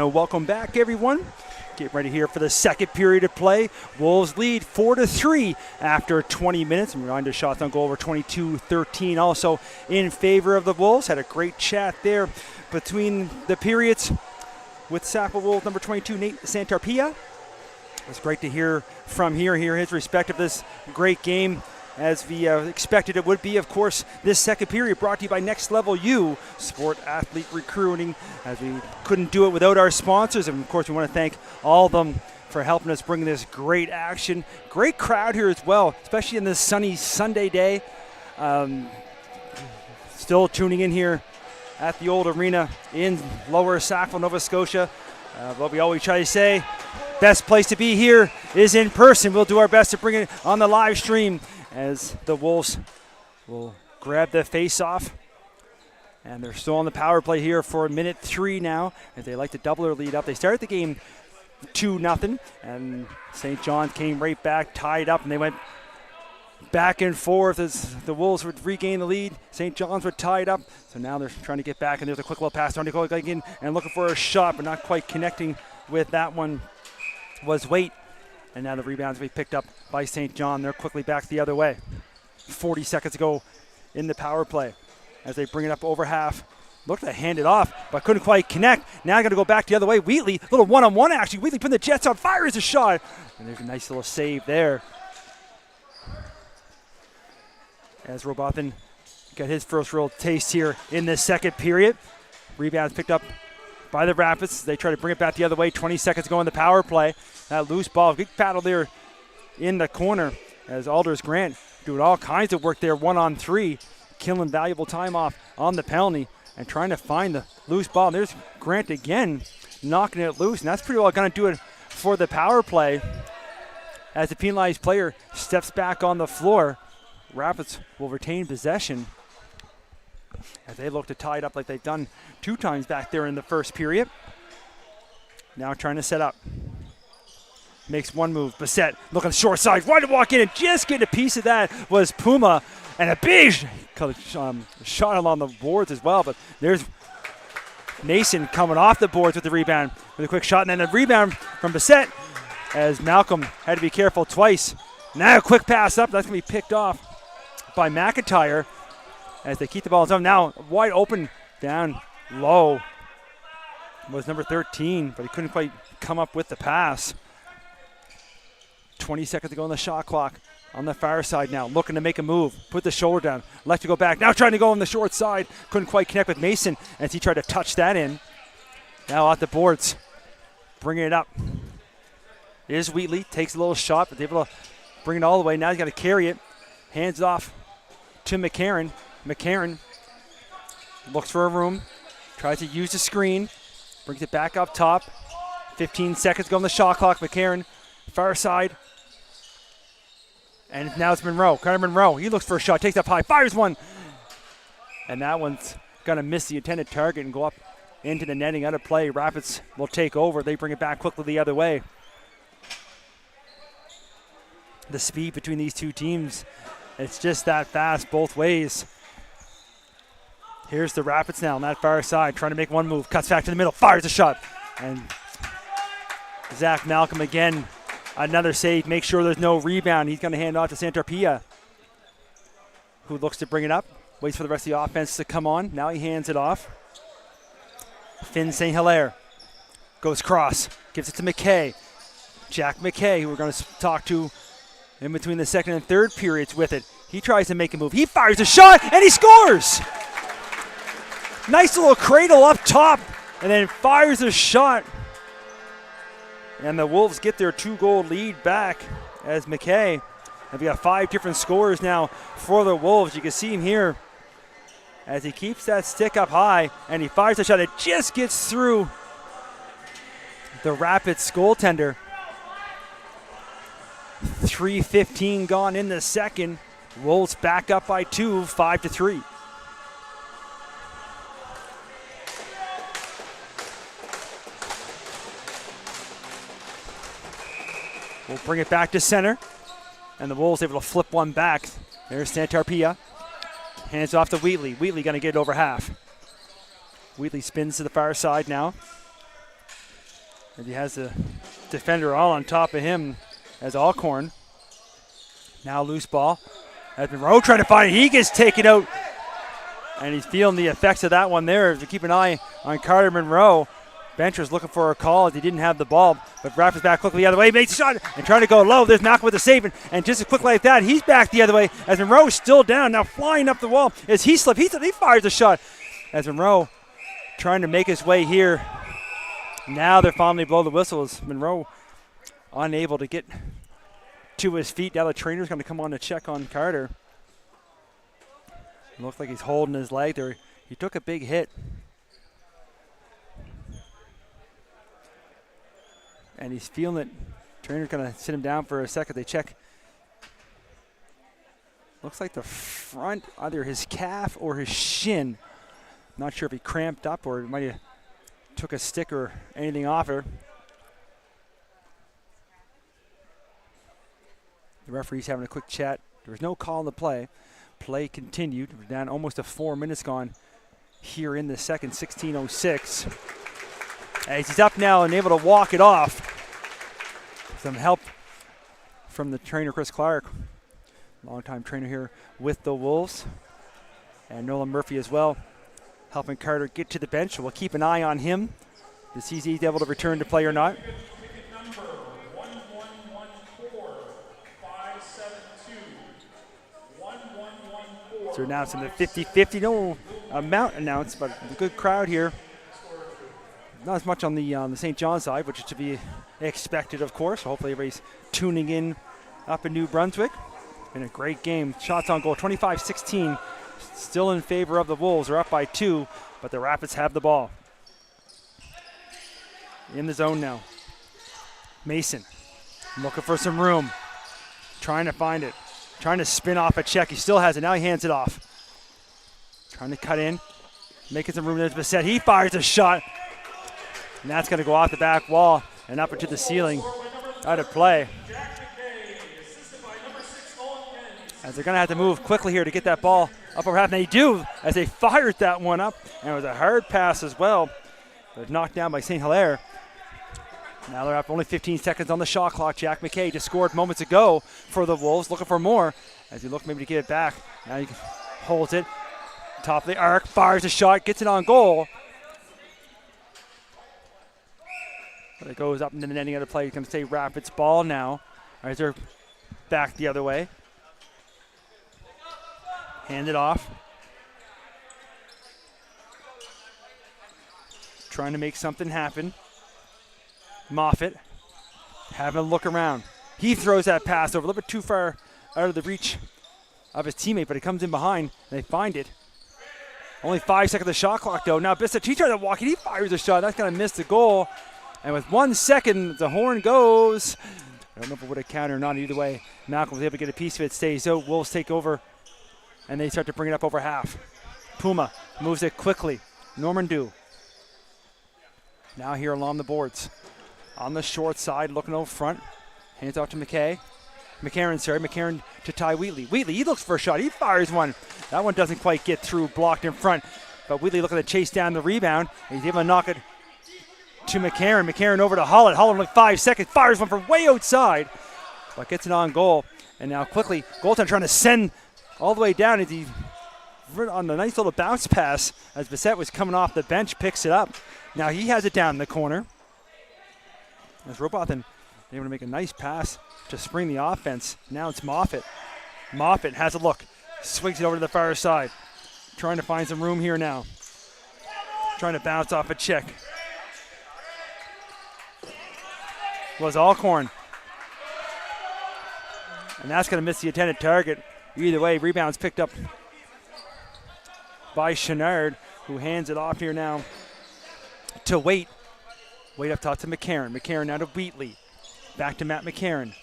And welcome back, everyone. Get ready here for the second period of play. Wolves lead 4-3 after 20 minutes. And reminder, shots on goal over 22-13 also in favor of the Wolves. Had a great chat there between the periods with Sackville Wolves number 22, Nate Santarpia. It's great to hear from hear his respect of this great game, as we expected it would be. Of course, this second period brought to you by Next Level U, sport athlete recruiting, as we couldn't do it without our sponsors. And of course, we want to thank all of them for helping us bring this great action. Great crowd here as well, especially in this sunny Sunday day. Still tuning in here at the old arena in Lower Sackville, Nova Scotia. What we always try to say, best place to be here is in person. We'll do our best to bring it on the live stream, as the Wolves will grab the face-off. And they're still on the power play here for minute 3 now, as they like to double their lead up. They started the game 2-0, and St. John's came right back, tied up, and they went back and forth as the Wolves would regain the lead. St. John's were tied up, so now they're trying to get back, and there's a quick little pass to go again and looking for a shot, but not quite connecting with that one was Waite. And now the rebounds will be picked up by St. John. They're quickly back the other way. 40 seconds to go in the power play as they bring it up over half. Looked to hand it off, but couldn't quite connect. Now going to go back the other way. Wheatley, a little one-on-one action. Wheatley putting the Jets on fire as a shot. And there's a nice little save there, as Robothan got his first real taste here in this second period. Rebounds picked up by the Rapids. They try to bring it back the other way. 20 seconds to go in the power play. That loose ball, big paddle there in the corner, as Alders Grant doing all kinds of work there, 1-on-3, killing valuable time off on the penalty and trying to find the loose ball. And there's Grant again knocking it loose, and that's pretty well going to do it for the power play. As the penalized player steps back on the floor, Rapids will retain possession as they look to tie it up like they've done 2 times back there in the first period. Now trying to set up. Makes one move. Bissett looking short side. Right to walk in and just getting a piece of that was Puma. And a big shot along the boards as well. But there's Mason coming off the boards with the rebound with a quick shot. And then a rebound from Bissett, as Malcolm had to be careful twice. Now a quick pass up. That's going to be picked off by McIntyre as they keep the ball in zone. Now wide open down low was number 13, but he couldn't quite come up with the pass. 20 seconds to go on the shot clock on the far side now. Looking to make a move. Put the shoulder down. Left to go back. Now trying to go on the short side. Couldn't quite connect with Mason as he tried to touch that in. Now off the boards. Bringing it up. Here's Wheatley. Takes a little shot, but able to bring it all the way. Now he's got to carry it. Hands it off to McCarron. McCarron looks for a room. Tries to use the screen. Brings it back up top. 15 seconds to go on the shot clock. McCarron, far side. And now it's Monroe. Carter Monroe, he looks for a shot, takes up high, fires one. And that one's going to miss the intended target and go up into the netting. Out of play. Rapids will take over. They bring it back quickly the other way. The speed between these two teams, it's just that fast both ways. Here's the Rapids now on that far side, trying to make one move. Cuts back to the middle, fires a shot. And Zach Malcolm again, another save. Make sure there's no rebound. He's going to hand off to Santarpia, who looks to bring it up. Waits for the rest of the offense to come on. Now he hands it off. Finn St. Hilaire goes cross, gives it to McKay. Jack McKay, who we're going to talk to in between the second and third periods with it. He tries to make a move. He fires a shot, and he scores! Nice little cradle up top, and then fires a shot. And the Wolves get their 2-goal lead back as McKay. And we got 5 different scores now for the Wolves. You can see him here as he keeps that stick up high, and he fires a shot. It just gets through the Rapids goaltender. 3:15 gone in the second. Wolves back up by 2, 5-3. We'll bring it back to center. And the Wolves able to flip one back. There's Santarpia. Hands off to Wheatley. Wheatley going to get it over half. Wheatley spins to the far side now. And he has the defender all on top of him as Alcorn. Now loose ball. As Monroe trying to find it, he gets taken out. And he's feeling the effects of that one there. To keep an eye on Carter Monroe. Bench was looking for a call as he didn't have the ball, but Rapids back quickly the other way, makes a shot and trying to go low. There's Malcolm with the save, and just as quick like that, he's back the other way as Monroe is still down. Now flying up the wall as he slipped. He fires a shot as Monroe trying to make his way here. Now they're finally blow the whistles. Monroe unable to get to his feet. Now the trainer's going to come on to check on Carter. It looks like he's holding his leg there. He took a big hit. And he's feeling it. Trainer's going to sit him down for a second. They check. Looks like the front, either his calf or his shin. Not sure if he cramped up or might have took a stick or anything off her. The referee's having a quick chat. There was no call on the play. Play continued. We're down almost to 4 minutes gone here in the second, 16:06. As he's up now and able to walk it off. Some help from the trainer, Chris Clark. Longtime trainer here with the Wolves. And Nolan Murphy as well, helping Carter get to the bench. We'll keep an eye on him to see if he's able to return to play or not. So we're announcing the 50-50. No amount announced, but a good crowd here. Not as much on the St. John side, which is to be expected, of course. Hopefully everybody's tuning in up in New Brunswick. Been a great game. Shots on goal, 25-16. Still in favor of the Wolves. They're up by 2, but the Rapids have the ball. In the zone now. Mason looking for some room. Trying to find it. Trying to spin off a check. He still has it. Now he hands it off. Trying to cut in. Making some room. There's Bissett. He fires a shot. And that's going to go off the back wall and up into the ceiling. Out of play. As they're going to have to move quickly here to get that ball up over half. And they do as they fired that one up. And it was a hard pass as well. But knocked down by St. Hilaire. Now they're up only 15 seconds on the shot clock. Jack McKay just scored moments ago for the Wolves. Looking for more as he looked maybe to get it back. Now he holds it. Top of the arc. Fires a shot. Gets it on goal. But it goes up into the netting of the play. He's going to say Rapids ball now. As they're back the other way. Hand it off. Trying to make something happen. Moffitt having a look around. He throws that pass over a little bit too far out of the reach of his teammate, but he comes in behind and they find it. Only 5 seconds of the shot clock though. Now Bissett, he tries to walk it. He fires a shot. That's going to miss the goal. And with 1 second, the horn goes. I don't know if it would have counted or not. Either way, Malcolm was able to get a piece of it. Stays out. Wolves take over, and they start to bring it up over half. Puma moves it quickly. Norman Dew. Now here along the boards. On the short side, looking over front. Hands off to McKarron to Ty Wheatley. Wheatley, he looks for a shot. He fires one. That one doesn't quite get through, blocked in front. But Wheatley looking to chase down the rebound. He's able to knock it to McKarron. McKarron over to Holland. Holland with 5 seconds. Fires one from way outside. But gets it on goal. And now quickly, goaltender trying to send all the way down as he on the nice little bounce pass as Bissett was coming off the bench, picks it up. Now he has it down in the corner. As Robothan able to make a nice pass to spring the offense. Now it's Moffitt. Moffitt has a look. Swings it over to the far side. Trying to find some room here now. Trying to bounce off a check. Was Alcorn. And that's going to miss the intended target. Either way, rebounds picked up by Chenard, who hands it off here now to Waite. Waite up top to McKarron. McKarron now to Wheatley. Back to Matt McKarron.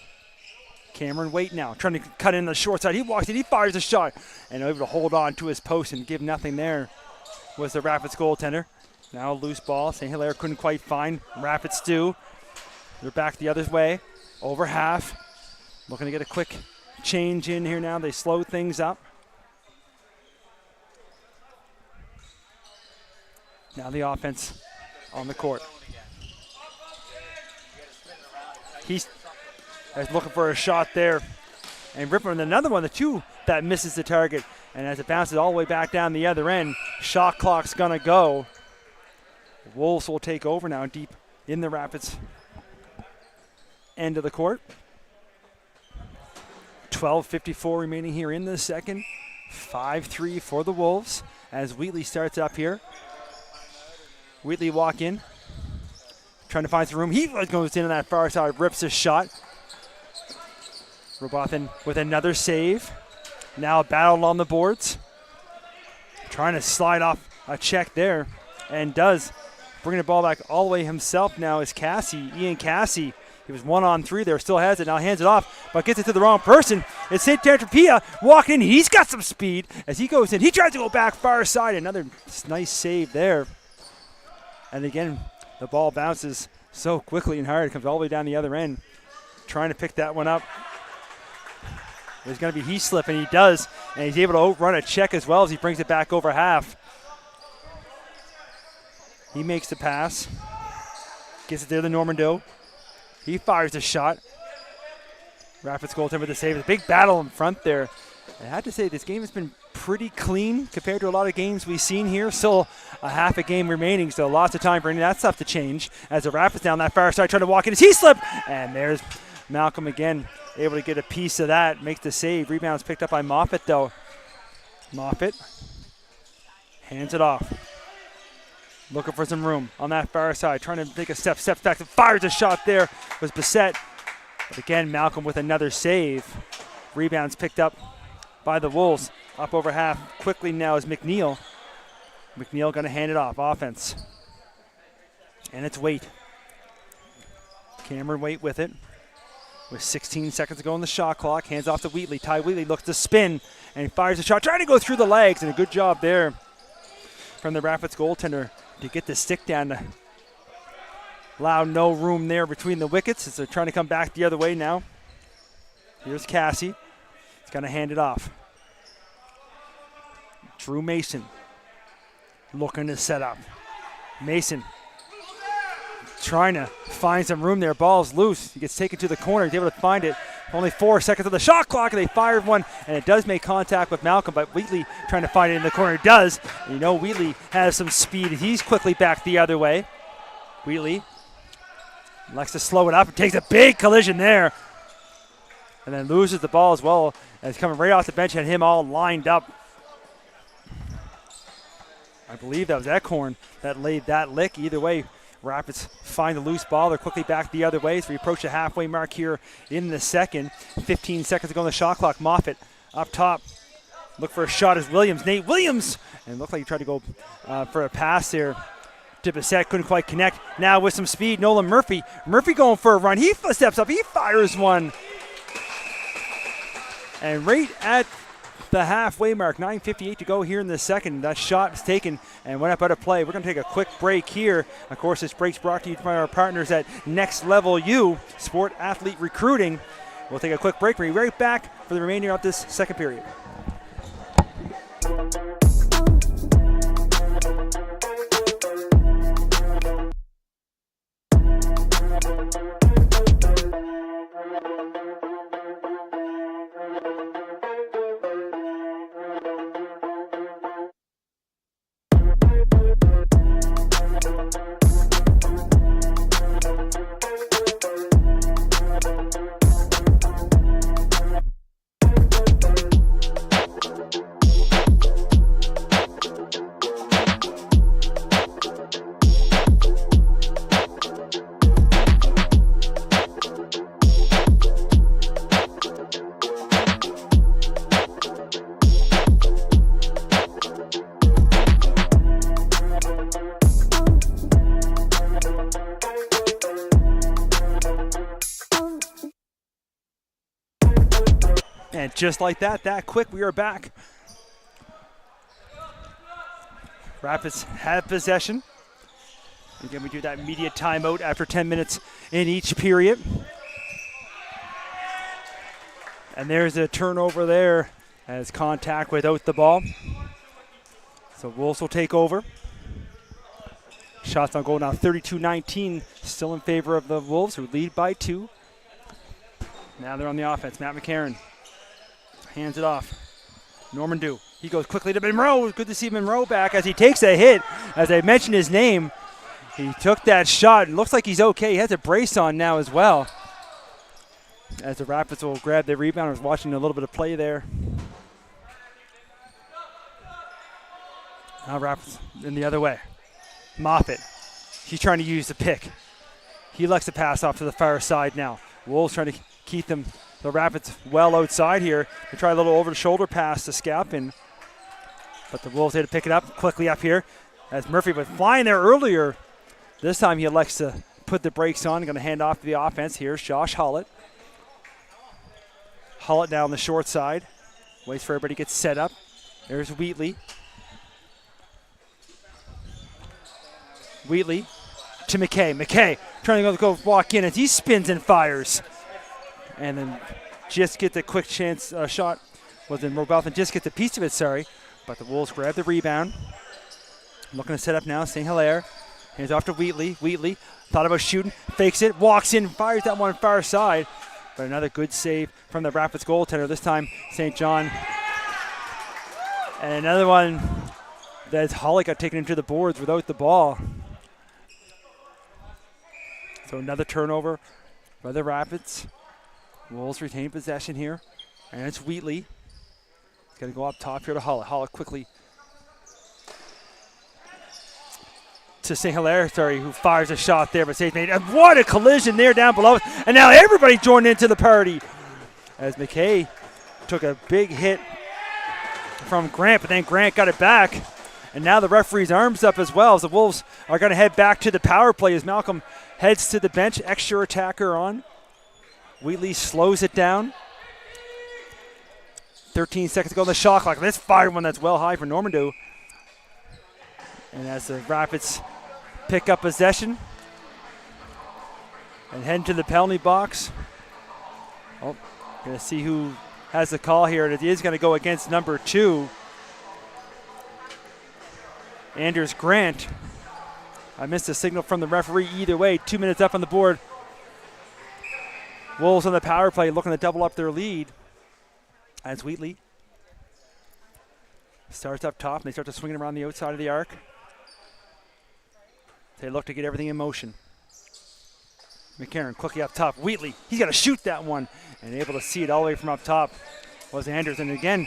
Cameron Waite now trying to cut in the short side. He walks in, he fires a shot. And able to hold on to his post and give nothing there was the Rapids goaltender. Now a loose ball. St. Hilaire couldn't quite find. Rapids do. They're back the other way. Over half. Looking to get a quick change in here now. They slow things up. Now the offense on the court. He's looking for a shot there. And Ripper, another one, the two that misses the target. And as it bounces all the way back down the other end, shot clock's going to go. Wolves will take over now deep in the Rapids end of the court. 12:54 remaining here in the second. 5-3 for the Wolves as Wheatley starts up here. Wheatley walk in, trying to find some room. He goes in on that far side, rips his shot. Robothan with another save. Now battled on the boards. Trying to slide off a check there, and does. Bringing the ball back all the way himself now is Ian Cassie. He was 1-on-3 there, still has it, now hands it off, but gets it to the wrong person. It's St. Tantropia walking in. He's got some speed as he goes in. He tries to go back far side. Another nice save there. And again, the ball bounces so quickly and hard. It comes all the way down the other end. Trying to pick that one up. There's going to be slip, and he does. And he's able to outrun a check as well as he brings it back over half. He makes the pass. Gets it there to Normando. He fires a shot. Rapids goaltender with the save. A big battle in front there. I have to say, this game has been pretty clean compared to a lot of games we've seen here. Still a half a game remaining, so lots of time for any of that stuff to change. As the Rapids down that far side trying to walk in. He slip, and there's Malcolm again, able to get a piece of that. Makes the save. Rebound's picked up by Moffitt, though. Moffitt hands it off. Looking for some room on that far side. Trying to take a steps back. Fires a shot there. Was Bissett. But again, Malcolm with another save. Rebounds picked up by the Wolves. Up over half quickly now is McNeil. McNeil going to hand it off. Offense. And it's Waite. Cameron Waite with it. With 16 seconds to go on the shot clock. Hands off to Wheatley. Ty Wheatley looks to spin. And he fires a shot. Trying to go through the legs. And a good job there from the Rapids goaltender to get the stick down to allow no room there between the wickets as they're trying to come back the other way now. Here's Cassie. He's going to hand it off. Drew Mason looking to set up. Mason trying to find some room there. Ball's loose. He gets taken to the corner. He's able to find it. Only 4 seconds on the shot clock, and they fired one, and it does make contact with Malcolm, but Wheatley trying to find it in the corner. Does. And you know Wheatley has some speed. He's quickly back the other way. Wheatley likes to slow it up and takes a big collision there. And then loses the ball as well. And it's coming right off the bench and him all lined up. I believe that was Eckhorn that laid that lick. Either way, Rapids find the loose ball. They're quickly back the other way as we approach the halfway mark here in the second. 15 seconds to go on the shot clock. Moffitt up top. Look for a shot as Williams. Nate Williams. And it looked like he tried to go for a pass there to Bissett. Couldn't quite connect. Now with some speed, Nolan Murphy. Murphy going for a run. He steps up. He fires one. And right at the halfway mark, 9:58 to go here in the second. That shot is taken and went up out of play. We're going to take a quick break here. Of course, this break's brought to you by our partners at Next Level U, Sport Athlete Recruiting. We'll take a quick break. We'll be right back for the remainder of this second period. And just like that quick, we are back. Rapids have possession. Again, we do that media timeout after 10 minutes in each period. And there's a turnover there as contact without the ball. So Wolves will take over. Shots on goal now 32-19, still in favor of the Wolves, who lead by 2. Now they're on the offense. Matt McCarron hands it off. Norman Dew. He goes quickly to Monroe. Good to see Monroe back as he takes a hit. As I mentioned his name, he took that shot. It looks like he's okay. He has a brace on now as well. As the Rapids will grab the rebound. I was watching a little bit of play there. Now Rapids in the other way. Moffitt. He's trying to use the pick. He likes to pass off to the far side now. Wolves trying to keep them, the Rapids, well outside here. They try a little over-the-shoulder pass to Scapin. But the Wolves had to pick it up quickly up here. As Murphy was flying there earlier. This time he elects to put the brakes on. Going to hand off to the offense. Here's Josh Hollett. Hollett down the short side. Waits for everybody to get set up. There's Wheatley. Wheatley to McKay. McKay trying to go walk in as he spins and fires. And then just get the quick chance shot. Was then Robelton just gets a piece of it, sorry. But the Wolves grab the rebound. Looking to set up now. St. Hilaire. Hands off to Wheatley. Wheatley thought about shooting. Fakes it. Walks in. Fires that one far side. But another good save from the Rapids goaltender. This time St. John. And another one that Holly got taken into the boards without the ball. So another turnover by the Rapids. Wolves retain possession here. And it's Wheatley. He's going to go up top here to Hollett. Hollett quickly to St. Hilaire, who fires a shot there, but saves made. And what a collision there down below. And now everybody joined into the party. As McKay took a big hit from Grant, but then Grant got it back. And now the referee's arms up as well, as the Wolves are going to head back to the power play as Malcolm heads to the bench. Extra attacker on. Wheatley slows it down. 13 seconds to go on the shot clock. Let's fire one that's well high for Normandeau. And as the Rapids pick up possession and head into the penalty box. Oh, going to see who has the call here. And it is going to go against number 2. Anders Grant. I missed a signal from the referee either way. 2 minutes up on the board. Wolves on the power play looking to double up their lead. As Wheatley starts up top and they start to swing it around the outside of the arc. They look to get everything in motion. McCarron quickly up top. Wheatley, he's got to shoot that one. And able to see it all the way from up top was Anders. And again,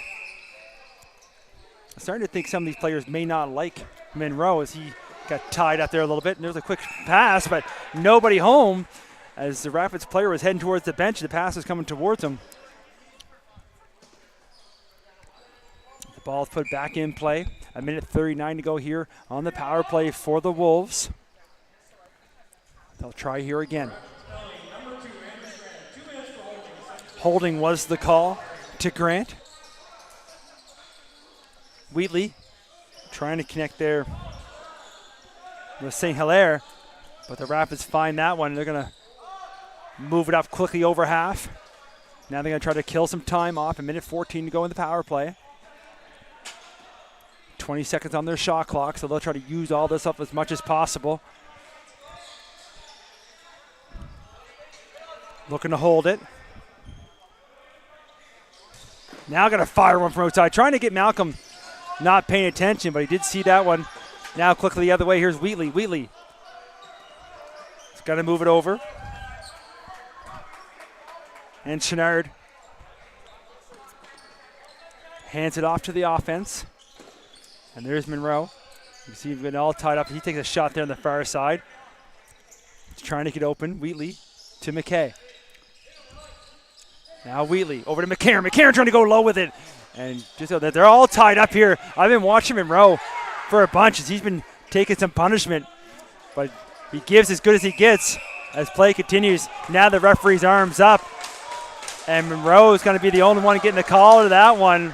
I'm starting to think some of these players may not like Monroe as he got tied up there a little bit. And there's a quick pass, but nobody home. As the Rapids player was heading towards the bench, the pass is coming towards him. The ball is put back in play. 1:39 to go here on the power play for the Wolves. They'll try here again. Holding was the call to Grant. Wheatley trying to connect there with St. Hilaire, but the Rapids find that one. They're going to move it up quickly over half. Now they're going to try to kill some time off. 1:14 to go in the power play. 20 seconds on their shot clock, so they'll try to use all this up as much as possible. Looking to hold it. Now going to fire one from outside. Trying to get Malcolm not paying attention, but he did see that one. Now quickly the other way. Here's Wheatley. Wheatley. He's got to move it over. And Chenard hands it off to the offense. And there's Monroe. You can see he's been all tied up. He takes a shot there on the far side. He's trying to get open. Wheatley to McKay. Now Wheatley over to McCarron. McCarron trying to go low with it. And just so that they're all tied up here. I've been watching Monroe for a bunch as he's been taking some punishment. But he gives as good as he gets as play continues. Now the referee's arms up. And Monroe is going to be the only one getting the call to that one.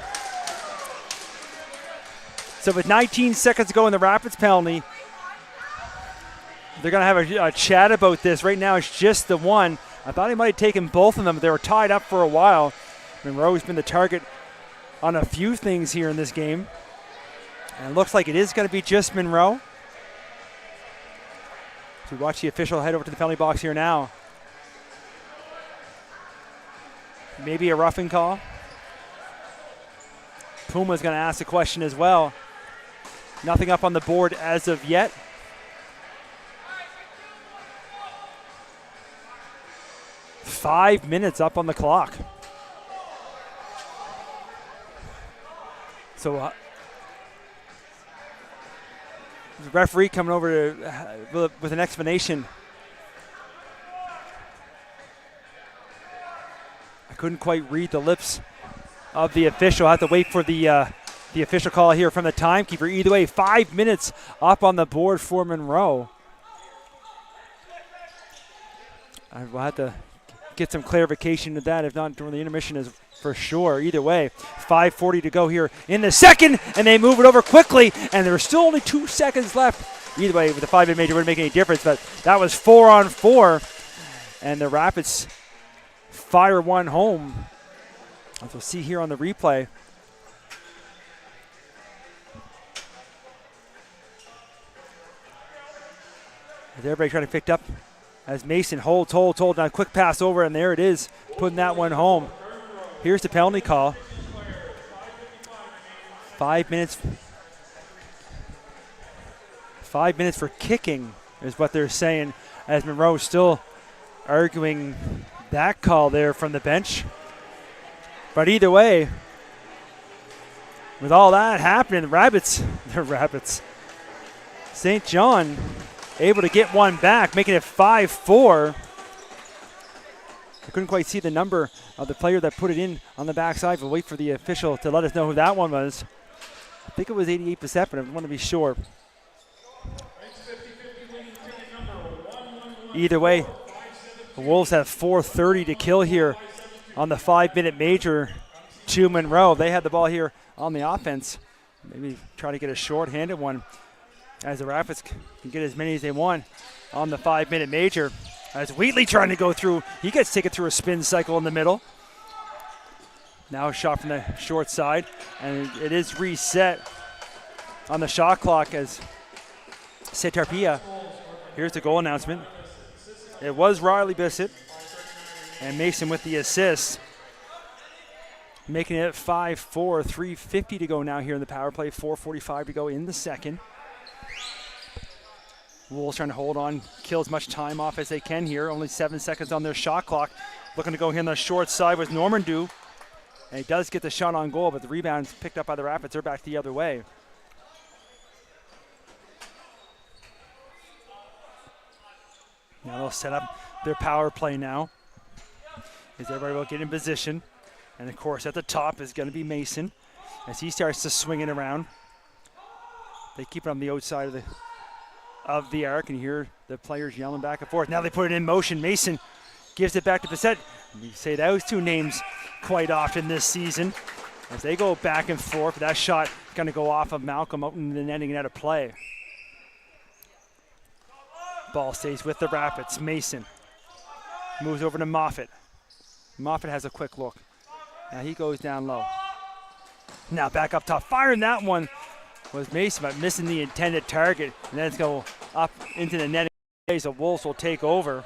So with 19 seconds to go in the Rapids penalty, they're going to have a chat about this. Right now it's just the one. I thought he might have taken both of them. They were tied up for a while. Monroe's been the target on a few things here in this game. And it looks like it is going to be just Monroe. So we watch the official head over to the penalty box here now. Maybe a roughing call. Puma's going to ask a question as well. Nothing up on the board as of yet. Five minutes up on the clock. So the referee coming over with an explanation. I couldn't quite read the lips of the official. I have to wait for the official call here from the timekeeper. Either way, 5 minutes up on the board for Monroe. I will have to get some clarification to that, if not during the intermission, is for sure. Either way, 5:40 to go here in the second, and they move it over quickly, and there's still only 2 seconds left. Either way, with the 5-minute major, it wouldn't make any difference, but that was 4-on-4, and the Rapids fire one home. As we'll see here on the replay. As everybody trying to pick up as Mason holds. Now quick pass over, and there it is, putting that one home. Here's the penalty call. 5 minutes. 5 minutes for kicking is what they're saying, as Monroe still arguing that call there from the bench. But either way, with all that happening, the Rapids, St. John able to get one back, making it 5-4. I couldn't quite see the number of the player that put it in on the backside. We'll wait for the official to let us know who that one was. I think it was 88%, but I want to be sure. Either way, the Wolves have 4:30 to kill here on the 5-minute major to Monroe. They had the ball here on the offense. Maybe try to get a short-handed one, as the Rapids can get as many as they want on the 5-minute major. As Wheatley trying to go through, he gets taken through a spin cycle in the middle. Now a shot from the short side, and it is reset on the shot clock as Setarpia. Here's the goal announcement. It was Riley Bissett, and Mason with the assist, making it 5-4, 3:50 to go now here in the power play, 4:45 to go in the second. Wolves trying to hold on, kill as much time off as they can here. Only 7 seconds on their shot clock. Looking to go here on the short side with Normandeau. And he does get the shot on goal, but the rebound's picked up by the Rapids. They're back the other way. Now they'll set up their power play now, as everybody will get in position. And of course at the top is going to be Mason as he starts to swing it around. They keep it on the outside of the arc, and you hear the players yelling back and forth. Now they put it in motion. Mason gives it back to Bissett. We say those two names quite often this season as they go back and forth. That shot going to go off of Malcolm out in the netting and out of play. Ball stays with the Rapids. Mason moves over to Moffitt. Moffitt has a quick look. Now he goes down low. Now back up top. Firing that one was Mason, but missing the intended target. And then it's going up into the netting. The Wolves will take over.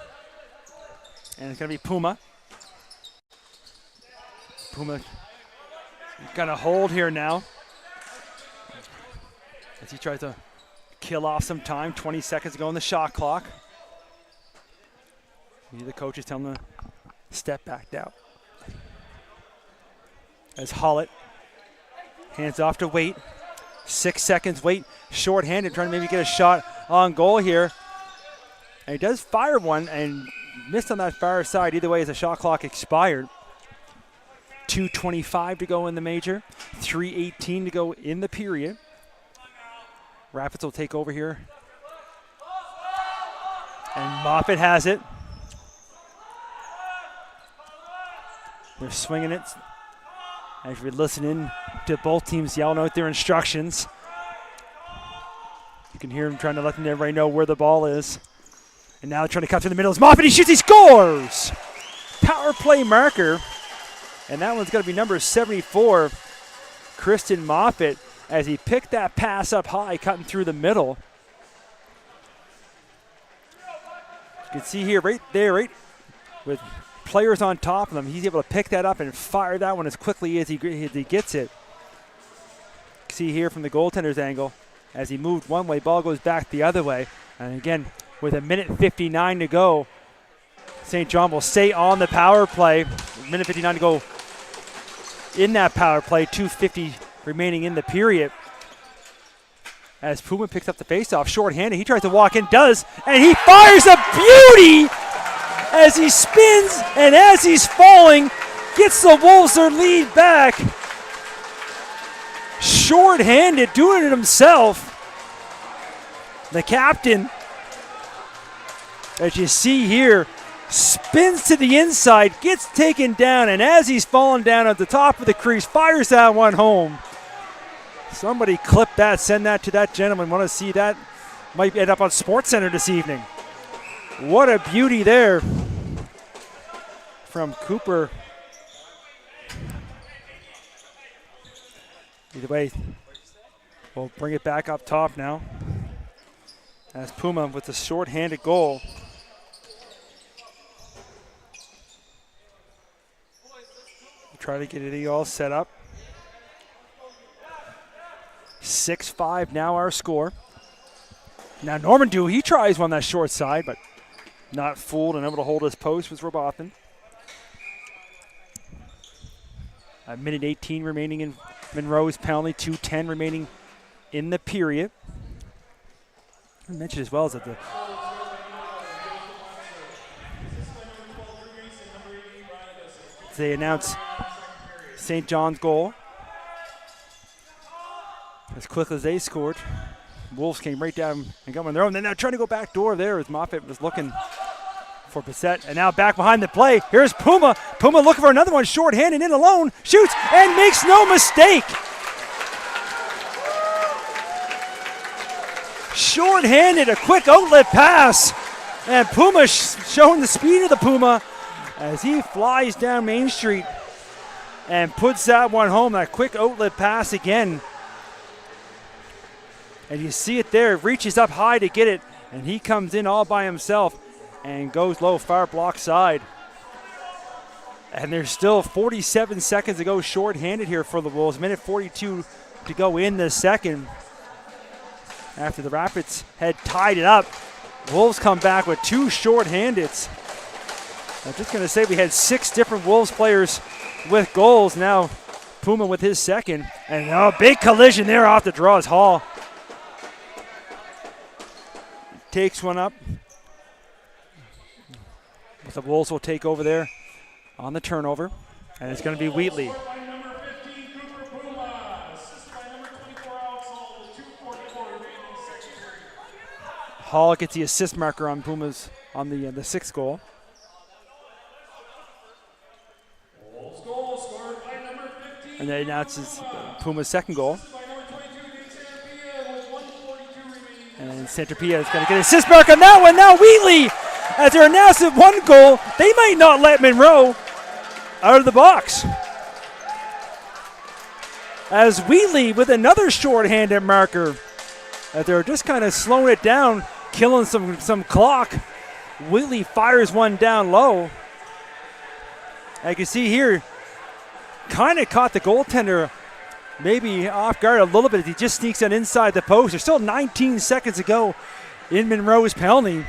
And it's going to be Puma. Puma got a hold here now as he tries to kill off some time. 20 seconds to go on the shot clock. The coach is telling him to step back down. As Hollett hands off to Waite. 6 seconds, Waite short-handed, trying to maybe get a shot on goal here. And he does fire one and missed on that far side. Either way, as the shot clock expired. 2:25 to go in the major. 3:18 to go in the period. Rapids will take over here. And Moffitt has it. They're swinging it. As we listen in to both teams yelling out their instructions. You can hear them trying to let everybody know where the ball is. And now trying to cut through the middle is Moffitt. He shoots, he scores! Power play marker. And that one's going to be number 74, Kristen Moffitt, as he picked that pass up high, cutting through the middle. You can see here, right there, right with players on top of him. He's able to pick that up and fire that one as quickly as he gets it. See here from the goaltender's angle, as he moved one way, ball goes back the other way. And again, with 1:59 to go, St. John will stay on the power play. 1:59 to go in that power play, 2:50 remaining in the period. As Puma picks up the faceoff, shorthanded, he tries to walk in, does, and he fires a beauty as he spins, and as he's falling, gets the Wolves their lead back. Short-handed, doing it himself. The captain, as you see here, spins to the inside, gets taken down, and as he's falling down at the top of the crease, fires that one home. Somebody clip that, send that to that gentleman. Want to see that? Might end up on SportsCenter this evening. What a beauty there from Cooper. Either way, we'll bring it back up top now. As Puma with the short-handed goal. Try to get it all set up. 6-5 now our score. Now Norman Dew, he tries one that short side, but not fooled and able to hold his post with Robotham. 1:18 remaining in Monroe's penalty, 2:10 remaining in the period. I mentioned as well as that they announce St. John's goal. As quick as they scored, Wolves came right down and got one on their own. Then they're trying to go back door there as Moffett was looking for Bissett. And now back behind the play. Here's Puma. Puma looking for another one, short-handed in alone. Shoots and makes no mistake. Short-handed, a quick outlet pass. And Puma showing the speed of the Puma as he flies down Main Street and puts that one home. That quick outlet pass again. And you see it there, reaches up high to get it, and he comes in all by himself and goes low, far block side. And there's still 47 seconds to go short-handed here for the Wolves. 1:42 to go in the second. After the Rapids had tied it up, Wolves come back with two short-handeds. I'm just going to say we had 6 different Wolves players with goals. Now Puma with his second. And a big collision there off the draw is Hall. Takes one up. But the Wolves will take over there on the turnover. And it's going to be Wheatley. Hall gets the assist marker on Puma's on the 6th goal. And that announces Puma's second goal. And Centropia is going to get an assist mark on that one. Now Wheatley, as they're announcing one goal, they might not let Monroe out of the box. As Wheatley with another short-handed marker. As they're just kind of slowing it down, killing some clock. Wheatley fires one down low. As you can see here, kind of caught the goaltender maybe off guard a little bit as he just sneaks on inside the post. There's still 19 seconds to go in Monroe's penalty.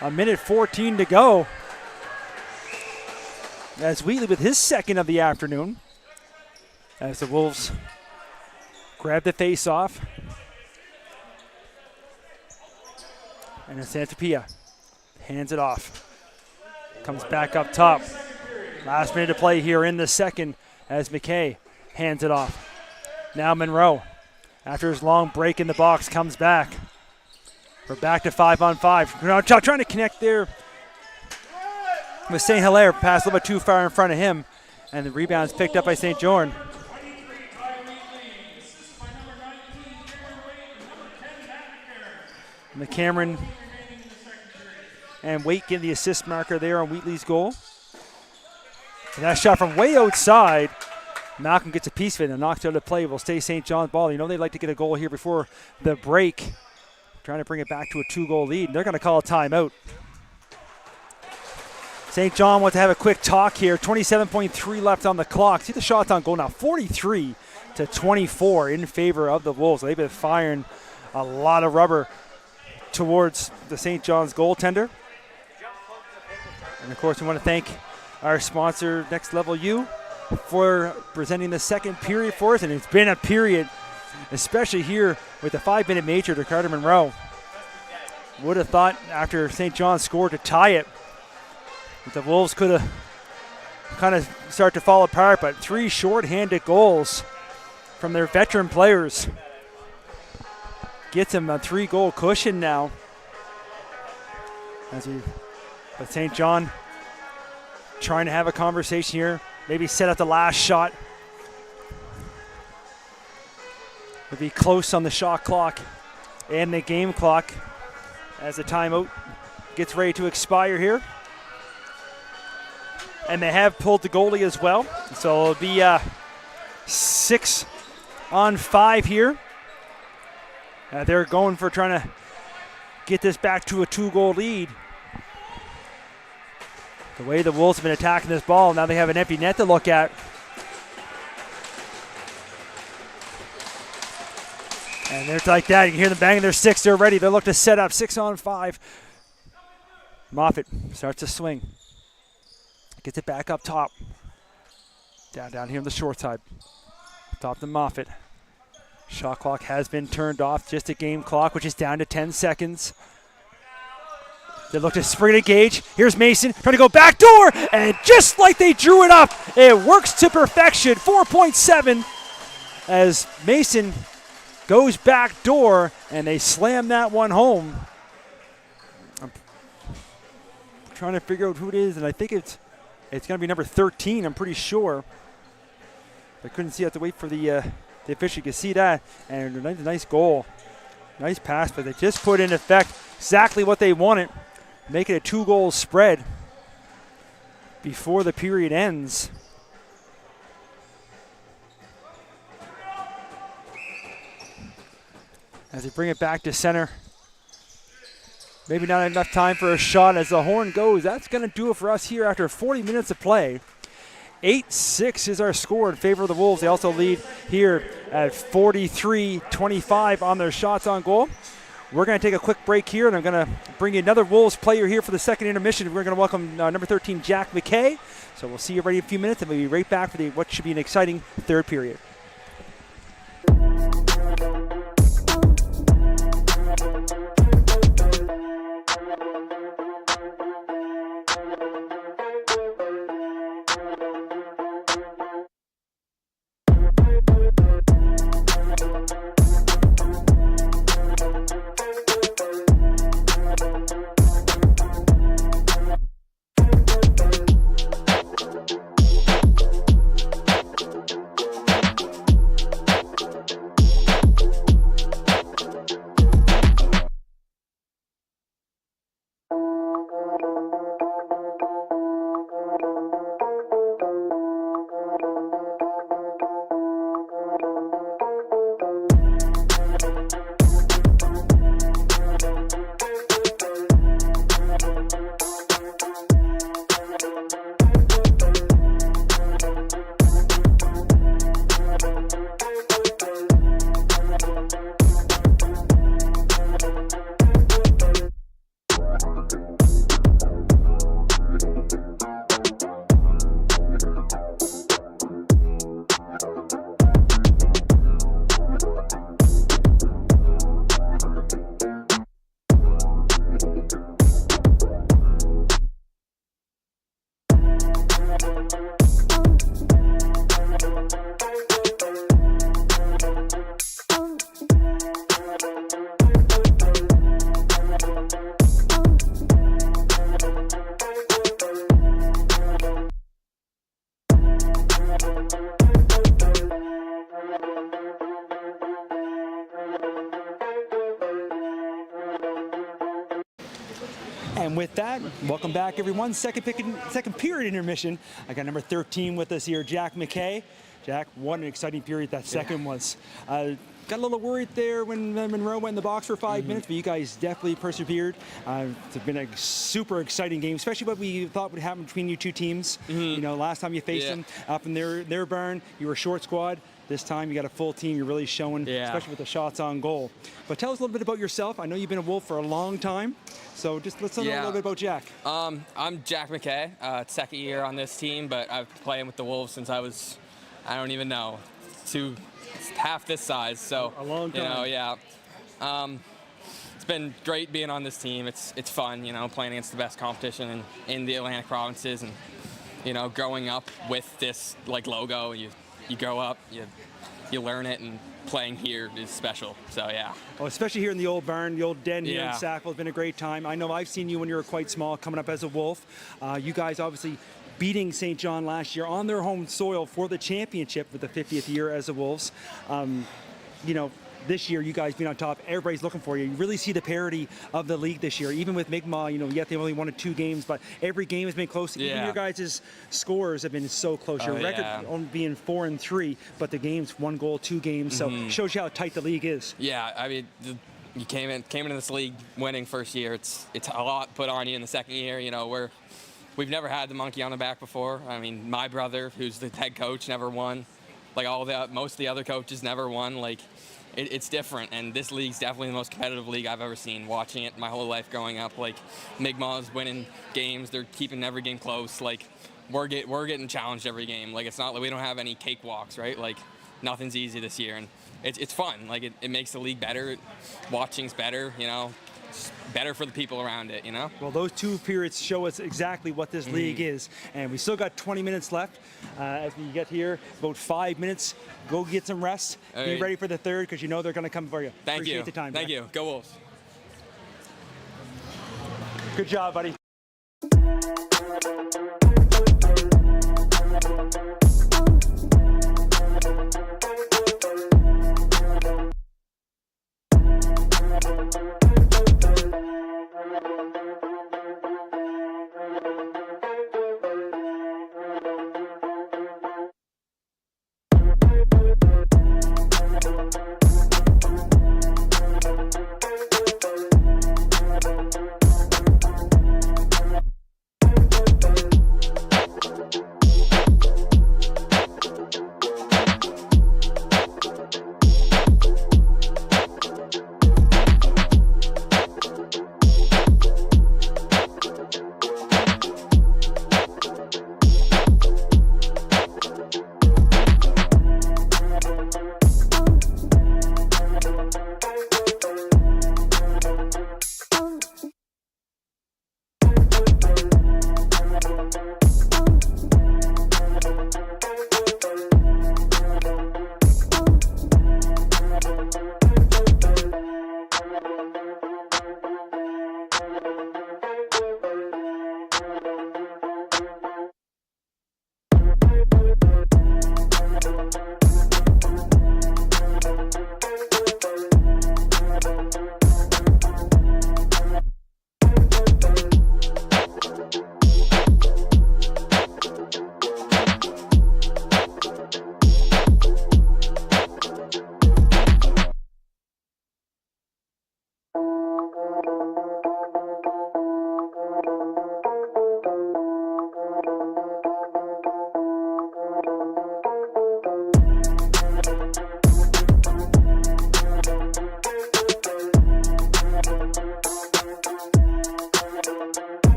1:14 to go. As Wheatley with his second of the afternoon. As the Wolves grab the face-off. And then Santapia hands it off. Comes back up top. Last minute to play here in the second as McKay hands it off. Now Monroe, after his long break in the box, comes back. We're back to 5-on-5. Now trying to connect there with St. Hilaire. Pass a little bit too far in front of him. And the rebound's picked up by St. John. McCameron and Waite getting the assist marker there on Wheatley's goal. And that shot from way outside. Malcolm gets a piece of it and knocks out of play. Will stay St. John's ball. You know they'd like to get a goal here before the break. Trying to bring it back to a 2-goal lead. And they're going to call a timeout. St. John wants to have a quick talk here. 27.3 left on the clock. See the shots on goal now. 43-24 in favor of the Wolves. They've been firing a lot of rubber towards the St. John's goaltender. And of course, we want to thank our sponsor, Next Level U, for presenting the second period for us. And it's been a period, especially here with the 5-minute major to Carter Monroe. Would have thought after St. John scored to tie it, that the Wolves could have kind of start to fall apart, but 3 short-handed goals from their veteran players gets them a 3-goal cushion now. But St. John trying to have a conversation here, maybe set up the last shot. Would be close on the shot clock and the game clock as the timeout gets ready to expire here. And they have pulled the goalie as well. So it'll be 6-on-5 here. They're going for trying to get this back to a 2-goal lead. The way the Wolves have been attacking this ball, now they have an empty net to look at. And they're like that. You can hear them banging their sticks. They're ready. They look to set up 6-on-5. Moffitt starts to swing. Gets it back up top. Down here on the short side. Top to Moffitt. Shot clock has been turned off. Just a game clock, which is down to 10 seconds. They look to spring a gauge. Here's Mason trying to go back door. And just like they drew it up, it works to perfection. 4.7 as Mason goes back door, and they slam that one home. I'm trying to figure out who it is, and I think it's going to be number 13, I'm pretty sure. I couldn't see. I have to wait for the official. You can see that, and a nice goal. Nice pass, but they just put in effect exactly what they wanted. Make it a 2-goal spread before the period ends. As they bring it back to center. Maybe not enough time for a shot as the horn goes. That's going to do it for us here after 40 minutes of play. 8-6 is our score in favor of the Wolves. They also lead here at 43-25 on their shots on goal. We're going to take a quick break here, and I'm going to bring you another Wolves player here for the second intermission. We're going to welcome number 13, Jack McKay. So we'll see you ready in a few minutes, and we'll be right back for what should be an exciting third period. And with that, welcome back, everyone. Second period intermission. I got number 13 with us here, Jack McKay. Jack, what an exciting period that second was. got a little worried there when Monroe went in the box for 5 minutes, but you guys definitely persevered. It's been a super exciting game, especially what we thought would happen between you two teams. You know, last time you faced them up in their barn, you were a short squad. This time you got a full team. You're really showing, especially with the shots on goal. But tell us a little bit about yourself. I know you've been a Wolf for a long time, so just let's know a little bit about Jack. I'm Jack McKay, second year on this team, but I've been playing with the Wolves since I was, I don't even know, half this size. So a long time. You know, it's been great being on this team. It's fun, you know, playing against the best competition in the Atlantic provinces, and you know, growing up with this like logo. You grow up, you learn it, and playing here is special. So yeah. Oh, especially here in the old barn, the old den here in Yeah. Sackville. It's been a great time. I know I've seen you when you were quite small, coming up as a Wolf. You guys obviously beating St. John last year on their home soil for the championship with the 50th year as the Wolves. You know, this year you guys being on top, everybody's looking for you. You really see the parity of the league this year. Even with Mi'kmaq, you know, yet they only won 2 games, but every game has been close. Even your guys' scores have been so close. Your record only being 4-3, but the games 1 goal, 2 games. So it shows you how tight the league is. Yeah, I mean, you came into this league winning first year. It's a lot put on you in the second year. You know, we've never had the monkey on the back before. I mean, my brother, who's the head coach, never won. Like most of the other coaches never won. Like, it's different, and this league's definitely the most competitive league I've ever seen. Watching it my whole life growing up, like Mi'kmaq's winning games, they're keeping every game close. Like we're getting challenged every game. Like it's not like we don't have any cakewalks, right? Like nothing's easy this year, and it's fun. Like it makes the league better. Watching's better, you know. It's better for the people around it, you know? Well, those 2 periods show us exactly what this league is. And we still got 20 minutes left. As we get here, about 5 minutes. Go get some rest. Be ready for the third, because you know they're going to come for you. Thank you. Appreciate the time. Thank you. Go Wolves. Good job, buddy.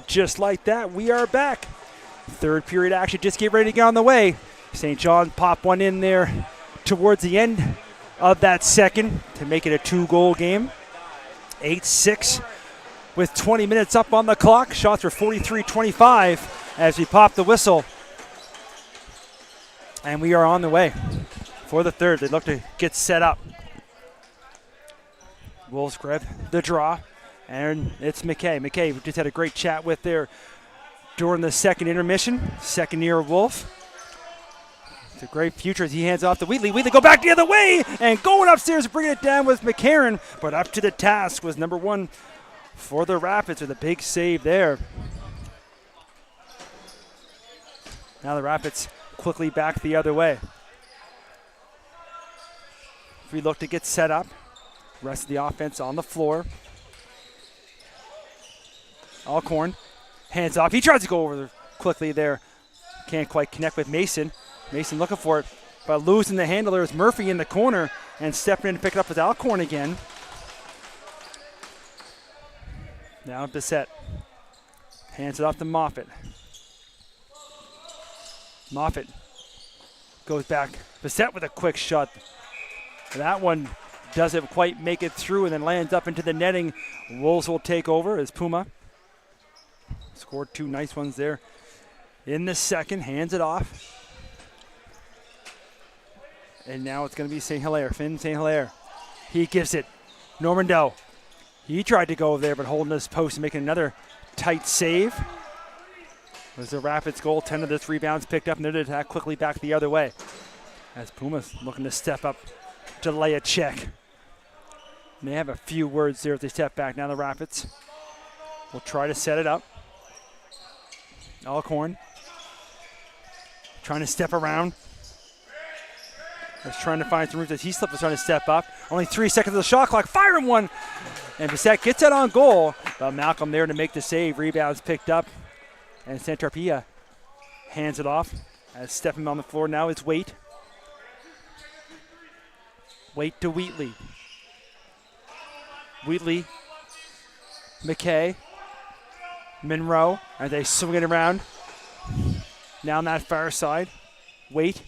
And just like that, we are back. Third period action just get ready to get on the way. St. John pop one in there towards the end of that second to make it a 2-goal game. 8-6 with 20 minutes up on the clock. Shots were 43-25 as we pop the whistle. And we are on the way for the third. They look to get set up. Wolves grab the draw, and it's McKay. McKay, we just had a great chat with there during the second intermission. Second year Wolf. It's a great future as he hands off to Wheatley. Wheatley go back the other way, and going upstairs, bringing it down with McCarron. But up to the task was number 1 for the Rapids with a big save there. Now the Rapids quickly back the other way. We look to get set up. Rest of the offense on the floor. Alcorn hands off. He tries to go over quickly there. Can't quite connect with Mason. Mason looking for it, but losing the handle there is Murphy in the corner and stepping in to pick it up with Alcorn again. Now Bissett hands it off to Moffitt. Moffitt goes back. Bissett with a quick shot. That one doesn't quite make it through and then lands up into the netting. Wolves will take over as Puma scored 2 nice ones there in the second. Hands it off. And now it's going to be St. Hilaire. Finn St. Hilaire. He gives it. Norman Doe. He tried to go over there, but holding his post and making another tight save. As the Rapids goaltender, this rebound's picked up, and they're to attack quickly back the other way. As Puma's looking to step up to lay a check. And they have a few words there as they step back. Now the Rapids will try to set it up. Alcorn trying to step around. Was trying to find some room as he slipped, was trying to step up. Only 3 seconds of the shot clock, firing one. And Bissett gets it on goal. But Malcolm there to make the save. Rebounds picked up. And Santarpia hands it off. As stepping on the floor now is Waite. Waite to Wheatley. Wheatley, McKay, Monroe, as they swing it around. Now on that far side, Waite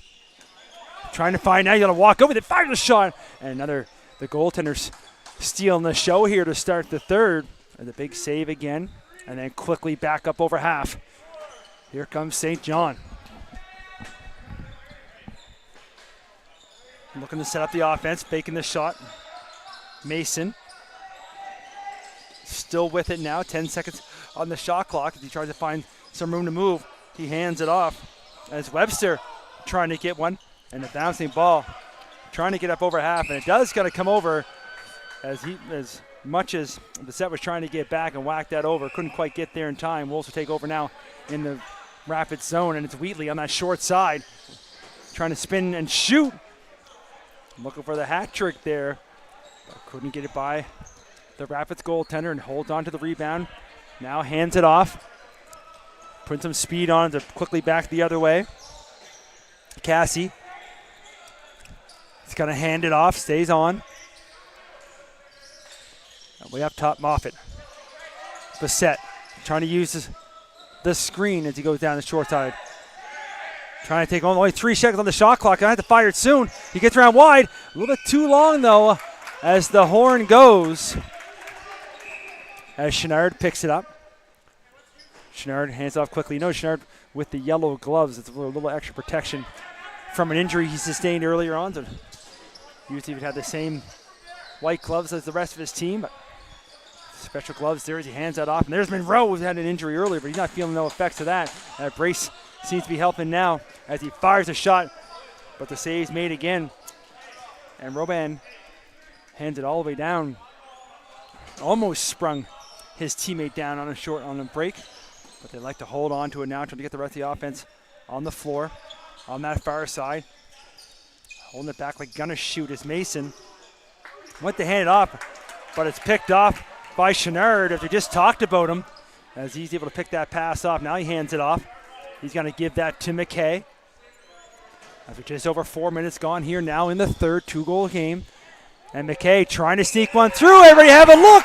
trying to find, now you got to walk over, they fire the shot. And another, the goaltenders stealing the show here to start the third. And the big save again, and then quickly back up over half. Here comes St. John. Looking to set up the offense, faking the shot. Mason. Still with it now, 10 seconds on the shot clock as he tries to find some room to move. He hands it off as Webster trying to get one, and the bouncing ball trying to get up over half, and it does kind of come over as much as Bissett was trying to get back and whack that over. Couldn't quite get there in time. Wolves will take over now in the Rapids zone, and it's Wheatley on that short side trying to spin and shoot. Looking for the hat trick there, but couldn't get it by the Rapids goaltender and holds on to the rebound. Now hands it off. Putting some speed on to quickly back the other way. Cassie. He's going to hand it off, stays on. And way up top, Moffitt. Bissett trying to use the screen as he goes down the short side. Trying to take only 3 seconds on the shot clock. I have to fire it soon. He gets around wide. A little bit too long, though, as the horn goes. As Chenard picks it up. Chenard hands off quickly. No, Chenard with the yellow gloves. It's a little extra protection from an injury he sustained earlier on. So usually would have the same white gloves as the rest of his team. But special gloves there as he hands that off. And there's Monroe, who had an injury earlier, but he's not feeling no effects of that. That brace seems to be helping now as he fires a shot, but the save's made again. And Robin hands it all the way down. Almost sprung his teammate down on a break, but they like to hold on to it now, trying to get the rest of the offense on the floor on that far side. Holding it back like gonna shoot is Mason. Went to hand it off, but it's picked off by Chenard as we just talked about him, as he's able to pick that pass off. Now he hands it off. He's going to give that to McKay. After just over 4 minutes gone here now in the third 2-goal game. And McKay trying to sneak one through. Everybody have a look.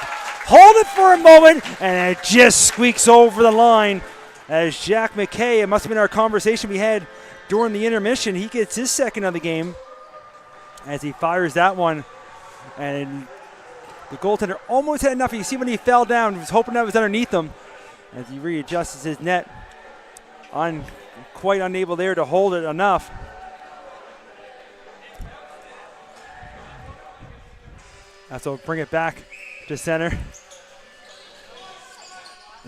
hold it for a moment, and it just squeaks over the line as Jack McKay, it must have been our conversation we had during the intermission, he gets his second of the game as he fires that one. And the goaltender almost had enough. You see when he fell down, he was hoping that was underneath him as he readjusts his net. Quite unable there to hold it enough. So bring it back to center.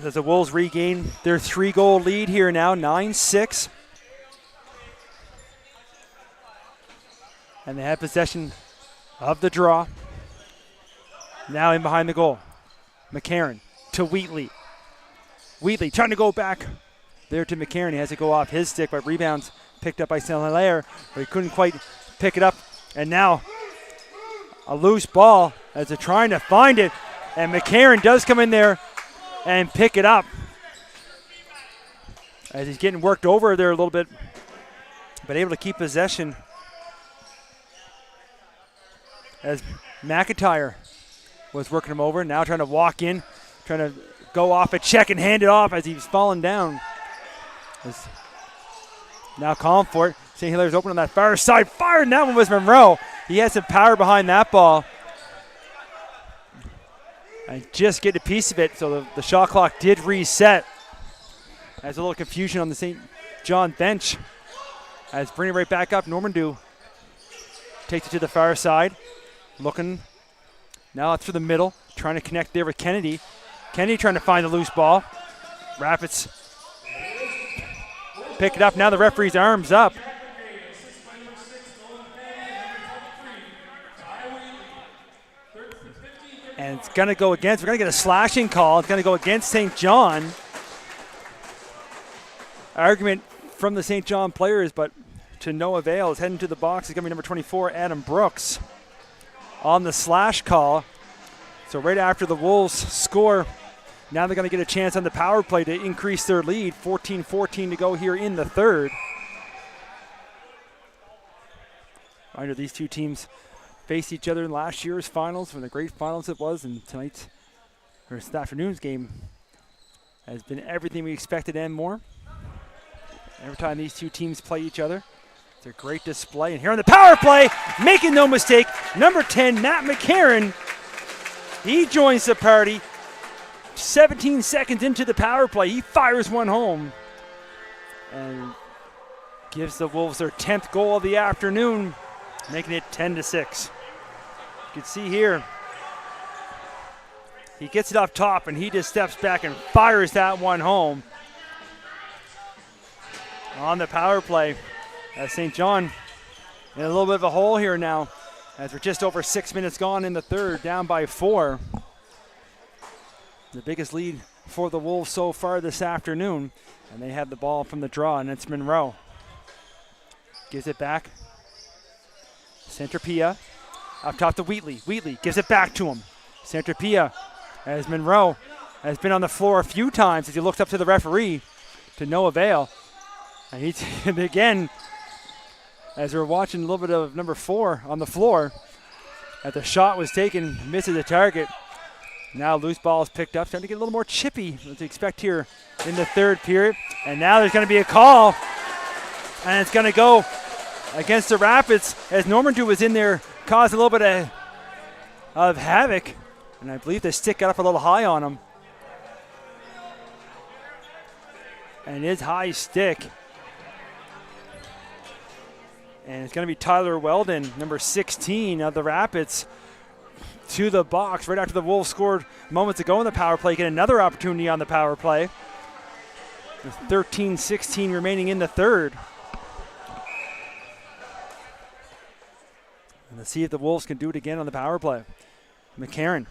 As the Wolves regain their 3-goal lead here now, 9-6. And they have possession of the draw. Now in behind the goal. McCarron to Wheatley. Wheatley trying to go back there to McCarron. He has to go off his stick, but rebounds picked up by Saint-Hilaire, but he couldn't quite pick it up. And now a loose ball as they're trying to find it. And McCarron does come in there and pick it up as he's getting worked over there a little bit, but able to keep possession as McIntyre was working him over. Now trying to walk in, trying to go off a check and hand it off as he's falling down. Now calling for it. St. Hilaire's open on that far side. Firing that one was Monroe. He had some power behind that ball. And just get a piece of it, so the shot clock did reset. There's a little confusion on the St. John bench. As bringing it right back up, Normandeau takes it to the far side. Looking, now it's for the middle, trying to connect there with Kennedy. Kennedy trying to find the loose ball. Rapids pick it up, now the referee's arm's up. And it's going to go against, we're going to get a slashing call. It's going to go against St. John. Argument from the St. John players, but to no avail. Is heading to the box. It's going to be number 24, Adam Brooks, on the slash call. So right after the Wolves score, now they're going to get a chance on the power play to increase their lead. 14-14 to go here in the third. Reminder, these two teams faced each other in last year's finals, from the great finals it was, and tonight's, or this afternoon's game has been everything we expected and more. Every time these two teams play each other, it's a great display. And here on the power play, making no mistake, number 10, Matt McCarron, he joins the party. 17 seconds into the power play, he fires one home and gives the Wolves their 10th goal of the afternoon, making it 10-6. You can see here, he gets it up top and he just steps back and fires that one home. On the power play, as St. John in a little bit of a hole here now, as we're just over 6 minutes gone in the third, down by 4. The biggest lead for the Wolves so far this afternoon, and they have the ball from the draw, and it's Monroe. Gives it back. Centropia up top to Wheatley. Wheatley gives it back to him. Centropia, as Monroe has been on the floor a few times as he looks up to the referee, to no avail. And again, as we're watching a little bit of number 4 on the floor, as the shot was taken, misses the target. Now loose ball is picked up, starting to get a little more chippy, as we expect here in the third period. And now there's going to be a call, and it's going to go against the Rapids, as Normandeau was in there, caused a little bit of havoc. And I believe the stick got up a little high on him. And his high stick. And it's going to be Tyler Weldon, number 16 of the Rapids, to the box right after the Wolves scored moments ago in the power play. Get another opportunity on the power play. With 13-16 remaining in the third. And let's see if the Wolves can do it again on the power play. McCarron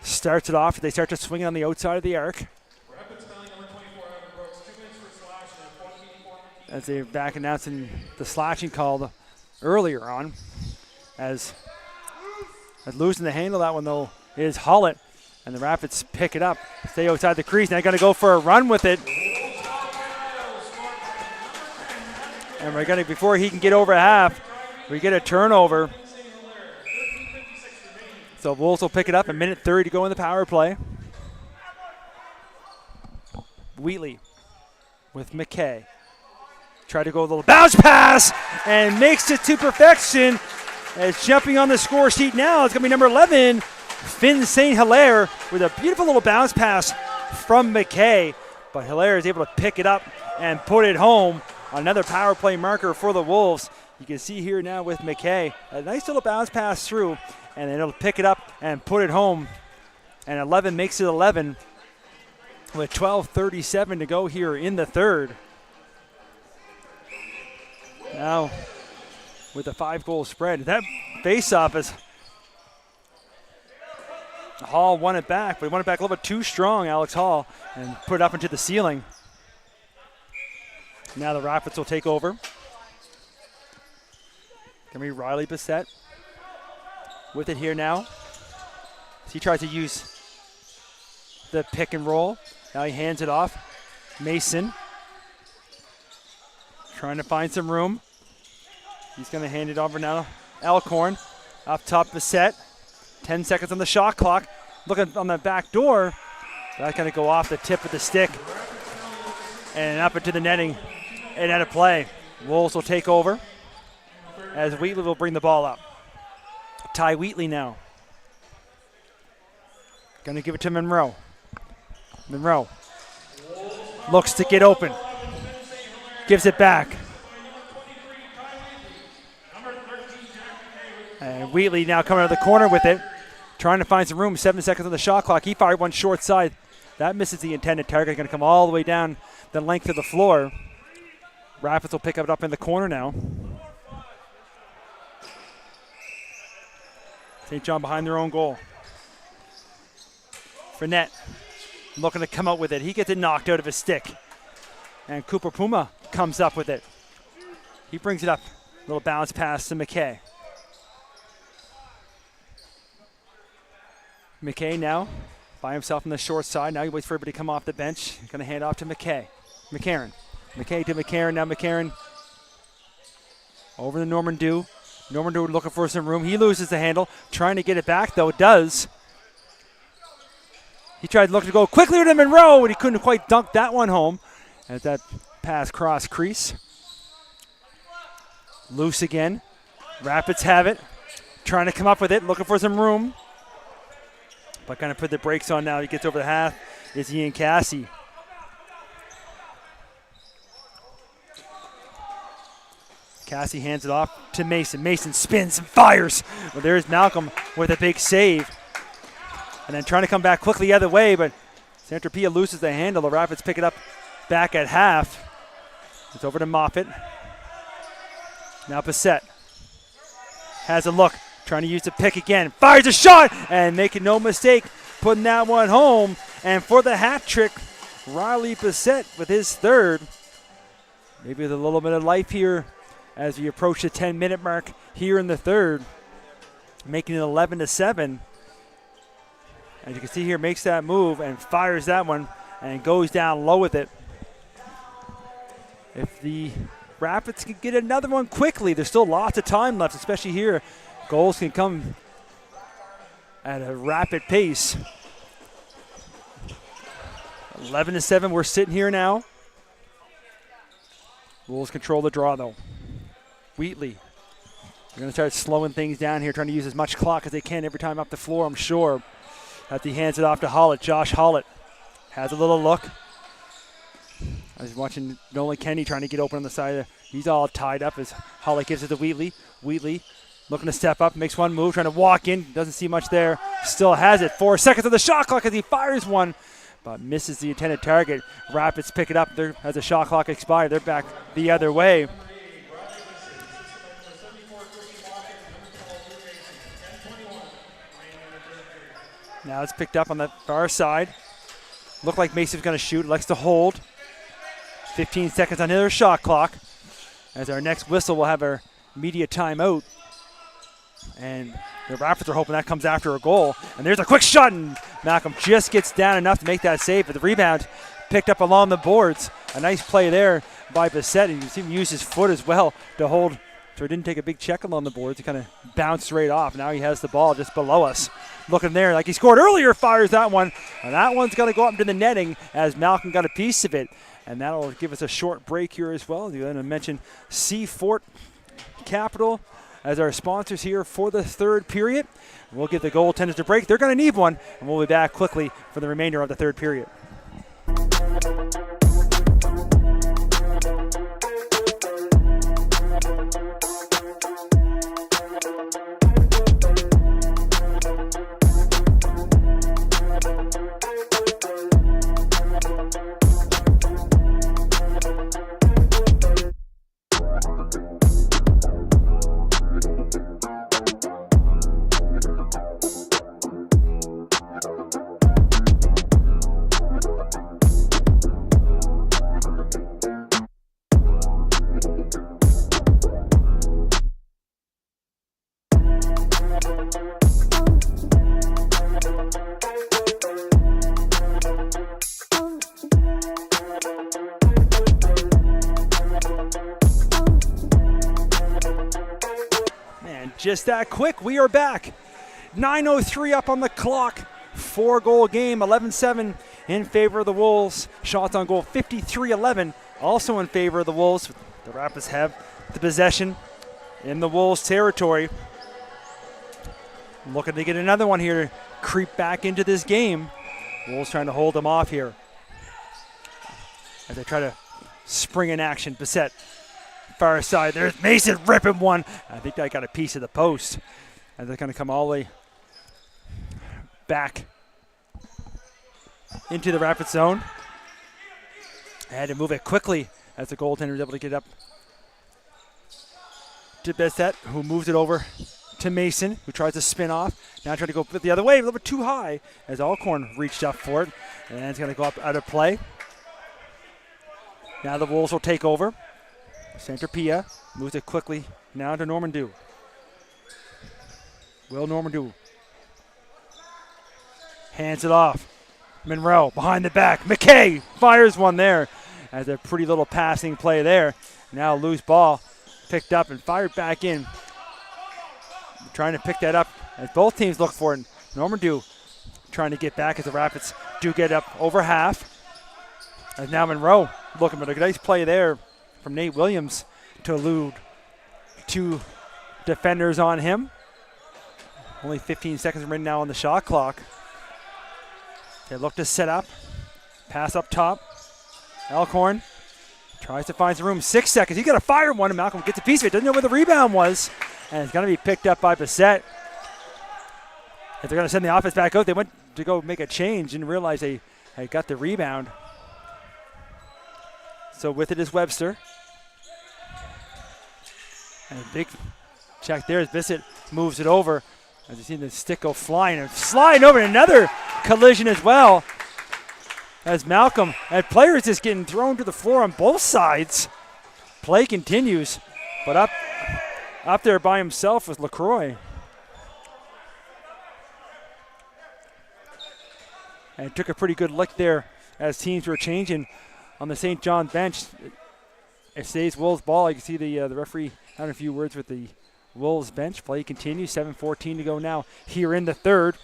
starts it off. They start to swing it on the outside of the arc. As they're back announcing the slashing call earlier on. As losing the handle of that one, though, is Hollett. And the Rapids pick it up. Stay outside the crease. Now going to go for a run with it. And we're going to, before he can get over half, we get a turnover. So So Wolves will pick it up. A minute 30 to go in the power play. Wheatley with McKay. Try to go a little bounce pass and makes it to perfection. As jumping on the score sheet now, it's going to be number 11, Finn St. Hilaire, with a beautiful little bounce pass from McKay. But Hilaire is able to pick it up and put it home. Another power play marker for the Wolves. You can see here now with McKay, a nice little bounce pass through, and then it'll pick it up and put it home. And 11 makes it 11 with 12:37 to go here in the third. Now, with a 5-goal spread, that face-off is Hall won it back, but he won it back a little bit too strong, Alex Hall, and put it up into the ceiling. Now the Rapids will take over. Gonna be Riley Bissett with it here now. He tries to use the pick and roll. Now he hands it off. Mason trying to find some room. He's going to hand it over now. Alcorn up top Bissett. 10 seconds on the shot clock. Looking on the back door. That's going to go off the tip of the stick and up into the netting and out of play. Wolves will take over as Wheatley will bring the ball up. Ty Wheatley now. Going to give it to Monroe. Monroe looks to get open. Gives it back. And Wheatley now coming out of the corner with it. Trying to find some room. 7 seconds on the shot clock. He fired one short side. That misses the intended target. Going to come all the way down the length of the floor. Rapids will pick it up in the corner now. St. John behind their own goal. Fournette looking to come out with it. He gets it knocked out of his stick. And Cooper Puma comes up with it. He brings it up. Little bounce pass to McKay. McKay now by himself on the short side. Now he waits for everybody to come off the bench. Going to hand off to McKay. McCarron. McKay to McCarron. Now McCarron over to Norman Dew. Norman Dew looking for some room. He loses the handle. Trying to get it back, though. Does. He tried looking to go quickly to Monroe, and he couldn't quite dunk that one home as that pass cross crease. Loose again. Rapids have it. Trying to come up with it, looking for some room. But kind of put the brakes on now. He gets over the half. Is Ian Cassie. Cassie hands it off to Mason. Mason spins and fires. Well, there's Malcolm with a big save. And then trying to come back quickly the other way, but Santa Pia loses the handle. The Rapids pick it up back at half. It's over to Moffitt. Now Bissett has a look, trying to use the pick again. Fires a shot, and making no mistake, putting that one home. And for the hat trick, Riley Bissett with his third. Maybe with a little bit of life here as we approach the 10-minute mark here in the third, making it 11-7. As you can see here, makes that move and fires that one and goes down low with it. If the Rapids can get another one quickly, there's still lots of time left, especially here. Goals can come at a rapid pace. 11-7, we're sitting here now. Wolves control the draw, though. Wheatley. They're going to start slowing things down here, trying to use as much clock as they can every time up the floor, I'm sure. As he hands it off to Hollett. Josh Hollett has a little look. I was watching Nolan Kennedy trying to get open on the side. He's all tied up as Hollett gives it to Wheatley. Wheatley looking to step up, makes one move, trying to walk in. Doesn't see much there. Still has it. 4 seconds on the shot clock as he fires one, but misses the intended target. Rapids pick it up there as the shot clock expired. They're back the other way. Now it's picked up on the far side. Looked like Mason's going to shoot. Likes to hold. 15 seconds on their shot clock. As our next whistle, we'll have our media timeout. And the Rapids are hoping that comes after a goal. And there's a quick shot, and Malcolm just gets down enough to make that save. But the rebound picked up along the boards. A nice play there by Bissett. And you see him use his foot as well to hold So he didn't take a big check along the boards. He kind of bounced right off. Now he has the ball just below us. Looking there like he scored earlier, fires that one. And that one's going to go up into the netting as Malcolm got a piece of it. And that'll give us a short break here as well. You're going to mention Seafort Capital as our sponsors here for the third period. We'll give the goaltenders a break. They're going to need one, and we'll be back quickly for the remainder of the third period. Just that quick, we are back. 9:03 up on the clock. 4-goal game, 11-7 in favor of the Wolves. Shots on goal, 53-11, also in favor of the Wolves. The Rapids have the possession in the Wolves' territory. Looking to get another one here to creep back into this game. Wolves trying to hold them off here as they try to spring in action. Bissett. Far side, there's Mason ripping one. I think that got a piece of the post. And they're going to come all the way back into the Rapid zone. I had to move it quickly as the goaltender was able to get up to Bissett, who moves it over to Mason, who tries to spin off. Now trying to go the other way, a little bit too high as Alcorn reached up for it. And it's going to go up out of play. Now the Wolves will take over. Center Pia moves it quickly now to Normandeau. Will Normandeau hands it off. Monroe behind the back. McKay fires one there as a pretty little passing play there. Now loose ball picked up and fired back in. Trying to pick that up as both teams look for it. Normandeau trying to get back as the Rapids do get up over half. As now Monroe looking for a nice play there from Nate Williams to elude two defenders on him. Only 15 seconds remaining now on the shot clock. They look to set up. Pass up top. Alcorn tries to find some room. 6 seconds. He's got to fire one, and Malcolm gets a piece of it. Doesn't know where the rebound was. And it's going to be picked up by Bissett. If they're going to send the offense back out, they went to go make a change and realize they got the rebound. So with it is Webster. And a big check there as Bissett moves it over. As you see the stick go flying and sliding over, another collision as well. As Malcolm and players just getting thrown to the floor on both sides. Play continues, but up there by himself with LaCroix. And took a pretty good look there as teams were changing on the St. John bench. It stays Wolves ball. You can see the referee having a few words with the Wolves bench. Play continues. 7:14 to go now here in the third.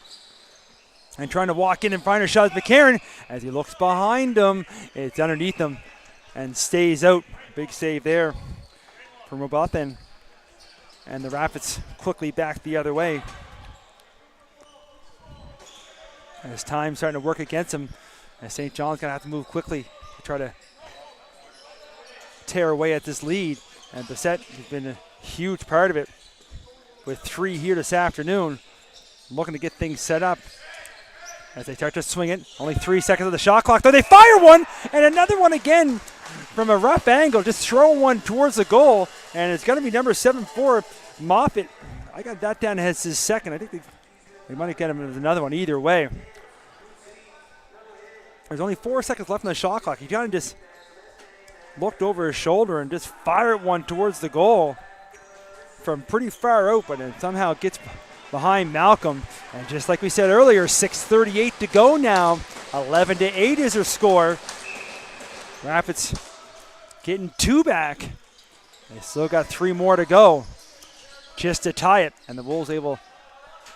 And trying to walk in and find a shot is McCarron. As he looks behind him, it's underneath him and stays out. Big save there from Robothan. And the Rapids quickly back the other way. As time starting to work against him, as St. John's going to have to move quickly to try to tear away at this lead. And Bissett has been a huge part of it with 3 here this afternoon. Looking to get things set up as they start to swing it. Only 3 seconds of the shot clock, though. They fire one, and another one again from a rough angle. Just throw one towards the goal, and it's going to be number 7-4, Moffitt. I got that down as his second. I think they might have got him with another one either way. There's only 4 seconds left on the shot clock. He kind of just looked over his shoulder and just fired one towards the goal from pretty far out, but it somehow gets behind Malcolm. And just like we said earlier, 6:38 to go now. 11-8 is their score. Rapids getting 2 back They still got 3 more to go just to tie it, and the Wolves able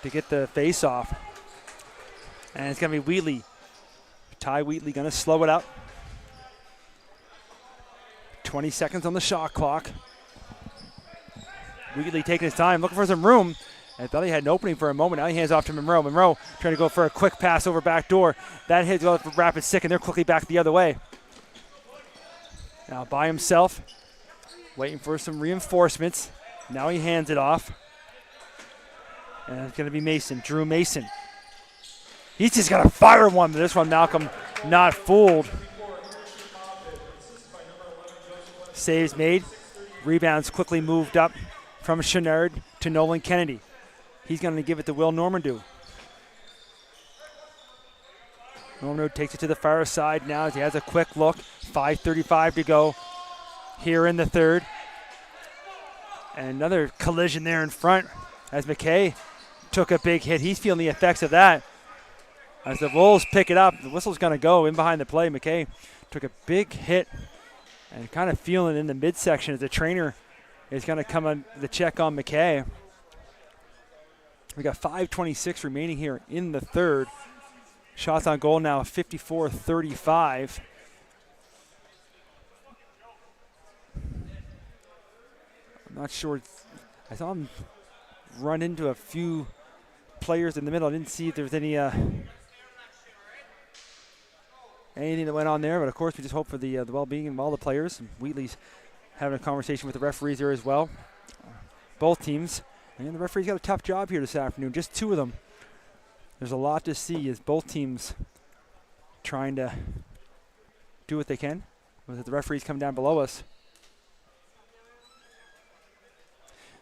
to get the face off. And it's going to be Wheatley. Ty Wheatley going to slow it up. 20 seconds on the shot clock. Wheatley taking his time, looking for some room. And thought he had an opening for a moment. Now he hands off to Monroe. Monroe trying to go for a quick pass over back door. That hits well for Rapid Sick, and they're quickly back the other way. Now by himself, waiting for some reinforcements. Now he hands it off. And it's going to be Mason, Drew Mason. He's just got to fire one, but this one, Malcolm, not fooled. Saves made. Rebounds quickly moved up from Chenard to Nolan Kennedy. He's going to give it to Will Normandou. Normandou takes it to the far side now as he has a quick look. 5:35 to go here in the third. And another collision there in front as McKay took a big hit. He's feeling the effects of that. As the Wolves pick it up, the whistle's going to go in behind the play. McKay took a big hit and kind of feeling in the midsection as the trainer is going to come on the check on McKay. We got 5:26 remaining here in the third. Shots on goal now 54-35. I'm not sure. I saw him run into a few players in the middle. I didn't see if there was any anything that went on there, but of course we just hope for the well-being of all the players. And Wheatley's having a conversation with the referees there as well. Both teams. And the referee's got a tough job here this afternoon, just 2 of them. There's a lot to see as both teams trying to do what they can. With the referees come down below us.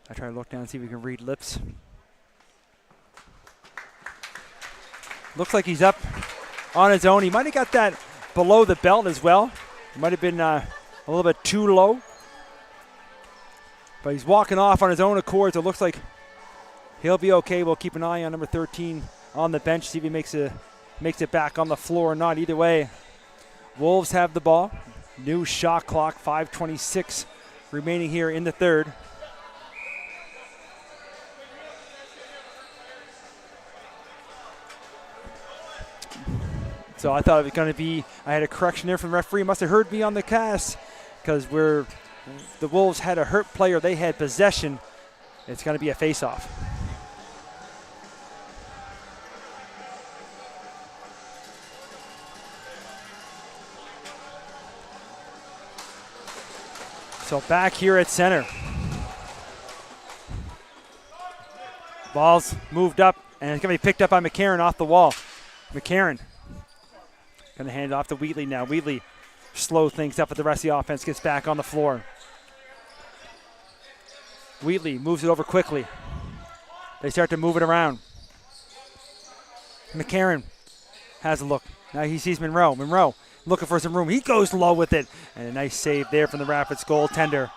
I try to look down and see if we can read lips. Looks like he's up on his own. He might have got that below the belt as well. It might have been a little bit too low. But he's walking off on his own accord, so it looks like he'll be okay. We'll keep an eye on number 13 on the bench, see if he makes it back on the floor or not. Either way, Wolves have the ball. New shot clock, 5:26 remaining here in the third. So I thought it was going to be, I had a correction there from the referee. Must have heard me on the cast because the Wolves had a hurt player. They had possession. It's going to be a face-off. So back here at center. Ball's moved up, and it's going to be picked up by McCarron off the wall. McCarron going to hand it off to Wheatley now. Wheatley slow things up, but the rest of the offense gets back on the floor. Wheatley moves it over quickly. They start to move it around. McCarron has a look. Now he sees Monroe. Monroe looking for some room. He goes low with it. And a nice save there from the Rapids goaltender.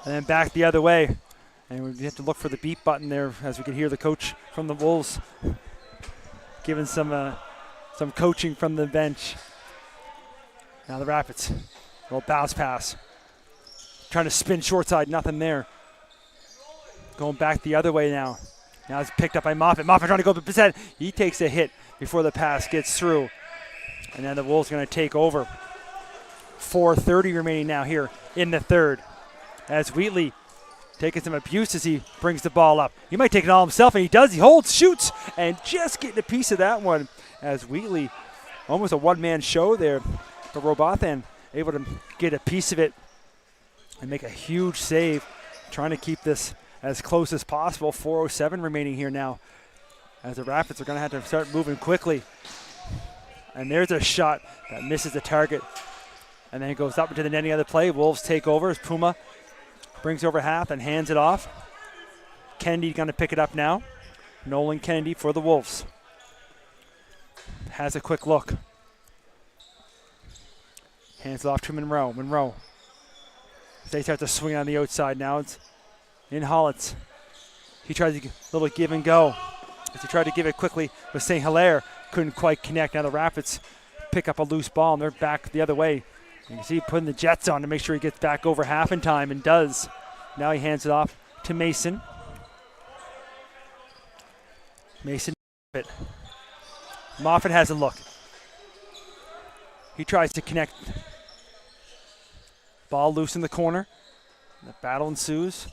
And then back the other way. And we have to look for the beep button there as we can hear the coach from the Wolves giving some coaching from the bench. Now the Rapids. Little bounce pass. Trying to spin short side, nothing there. Going back the other way now. Now it's picked up by Moffitt. Moffitt trying to go to Bissett. He takes a hit before the pass gets through. And then the Wolves going to take over. 4:30 remaining now here in the third. As Wheatley taking some abuse as he brings the ball up. He might take it all himself, and he does. He holds, shoots, and just getting a piece of that one as Wheatley, almost a one-man show there. But Robothan able to get a piece of it and make a huge save, trying to keep this as close as possible. 4:07 remaining here now as the Rapids are going to have to start moving quickly. And there's a shot that misses the target. And then it goes up into the netting of the play. Wolves take over as Puma brings over half and hands it off. Kennedy going to pick it up now. Nolan Kennedy for the Wolves. Has a quick look. Hands it off to Monroe. Monroe. They start to swing on the outside now. It's in Hollitz. He tries to a little give and go. As he tried to give it quickly with St. Hilaire. Couldn't quite connect. Now the Rapids pick up a loose ball and they're back the other way. You can see putting the jets on to make sure he gets back over half in time, and does. Now he hands it off to Mason. Mason, Moffat has a look. He tries to connect. Ball loose in the corner. The battle ensues.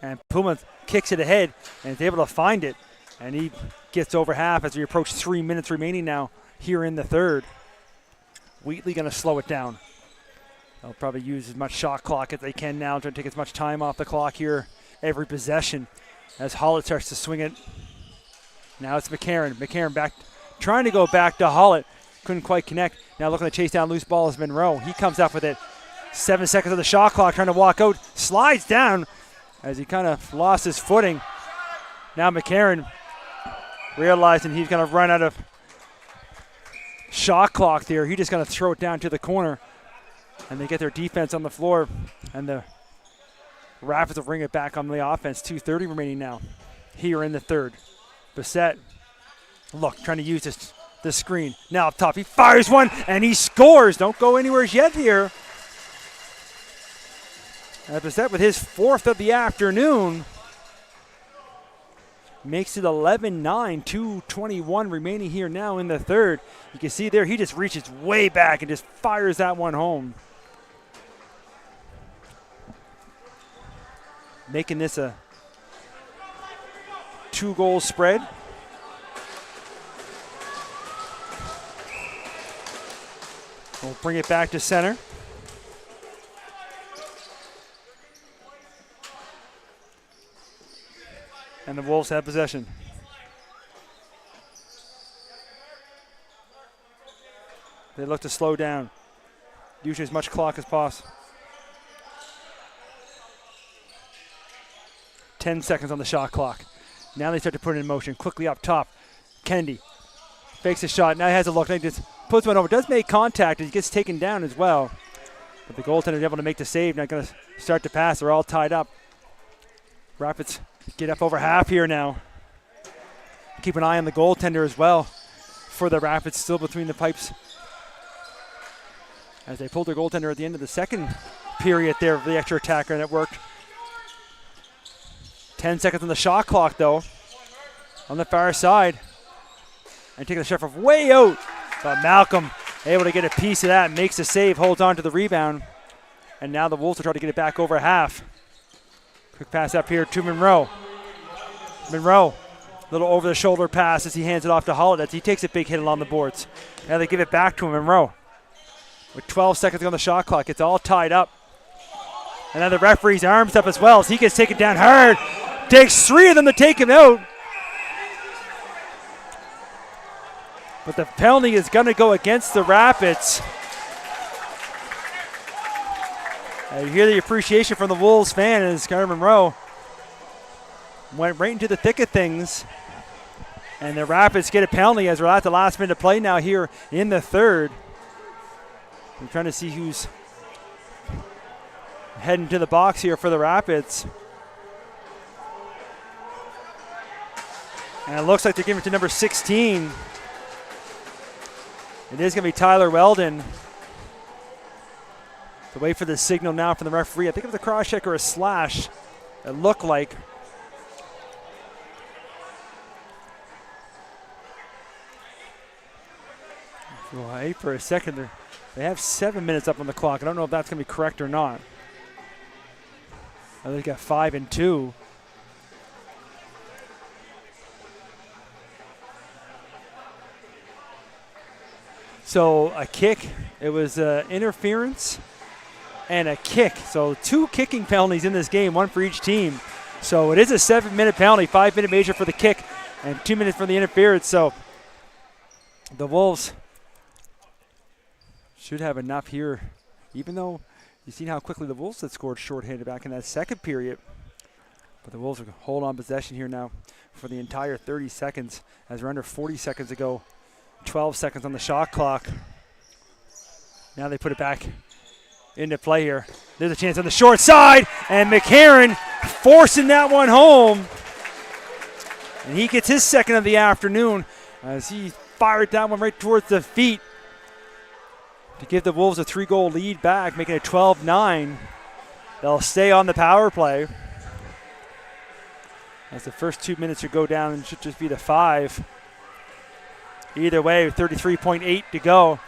And Puma kicks it ahead and is able to find it. And he gets over half as we approach 3 minutes remaining now here in the third. Wheatley going to slow it down. They'll probably use as much shot clock as they can now, trying to take as much time off the clock here every possession as Hollett starts to swing it. Now it's McCarron. McCarron back, trying to go back to Hollett. Couldn't quite connect. Now looking to chase down loose ball is Monroe. He comes up with it. 7 seconds of the shot clock, trying to walk out. Slides down as he kind of lost his footing. Now McCarron realizing he's going to run out of shot clock there. He's just going to throw it down to the corner. And they get their defense on the floor. And the Rapids will bring it back on the offense. 2:30 remaining now here in the third. Bissett, look, trying to use the screen. Now up top, he fires one, and he scores. Don't go anywhere yet here. Bissett with his fourth of the afternoon. Makes it 11-9, 2:21 remaining here now in the third. You can see there, he just reaches way back and just fires that one home. Making this a 2-goal spread. We'll bring it back to center. And the Wolves have possession. They look to slow down. Using as much clock as possible. 10 seconds on the shot clock. Now they start to put it in motion. Quickly up top. Kennedy fakes a shot. Now he has a look. He just puts one over. Does make contact, and he gets taken down as well. But the goaltender is able to make the save. Not going to start to pass. They're all tied up. Rapids get up over half here now. Keep an eye on the goaltender as well for the Rapids, still between the pipes. As they pulled their goaltender at the end of the second period there for the extra attacker, and it worked. 10 seconds on the shot clock, though, on the far side. And taking the shot from way out. But Malcolm able to get a piece of that, makes the save, holds on to the rebound. And now the Wolves will try to get it back over half. Quick pass up here to Monroe. Monroe, little over-the-shoulder pass as he hands it off to Hollett. He takes a big hit along the boards. Now they give it back to him, Monroe. With 12 seconds on the shot clock, it's all tied up. And then the referee's arms up as well as he gets taken down hard. Takes 3 of them to take him out. But the penalty is going to go against the Rapids. You hear the appreciation from the Wolves fan as Carter Monroe went right into the thick of things. And the Rapids get a penalty as we're at the last minute of play now here in the third. We're trying to see who's heading to the box here for the Rapids. And it looks like they're giving it to number 16. It is going to be Tyler Weldon. So wait for the signal now from the referee. I think it was a cross check or a slash. It looked like. Well, I ate for a second. They have 7 minutes up on the clock. I don't know if that's going to be correct or not. They got 5 and 2. So a kick, it was interference and a kick. So 2 kicking penalties in this game, 1 for each team. So it is a 7-minute penalty, 5-minute major for the kick, and 2 minutes for the interference. So the Wolves should have enough here, even though you've seen how quickly the Wolves had scored shorthanded back in that second period. But the Wolves will hold on possession here now for the entire 30 seconds as we're under 40 seconds ago. 12 seconds on the shot clock. Now they put it back into play here. There's a chance on the short side, and McCarron forcing that one home. And he gets his second of the afternoon as he fired that one right towards the feet to give the Wolves a 3-goal lead back, making it 12-9. They'll stay on the power play. As the first 2 minutes would go down and should just be to 5. Either way, 33.8 to go.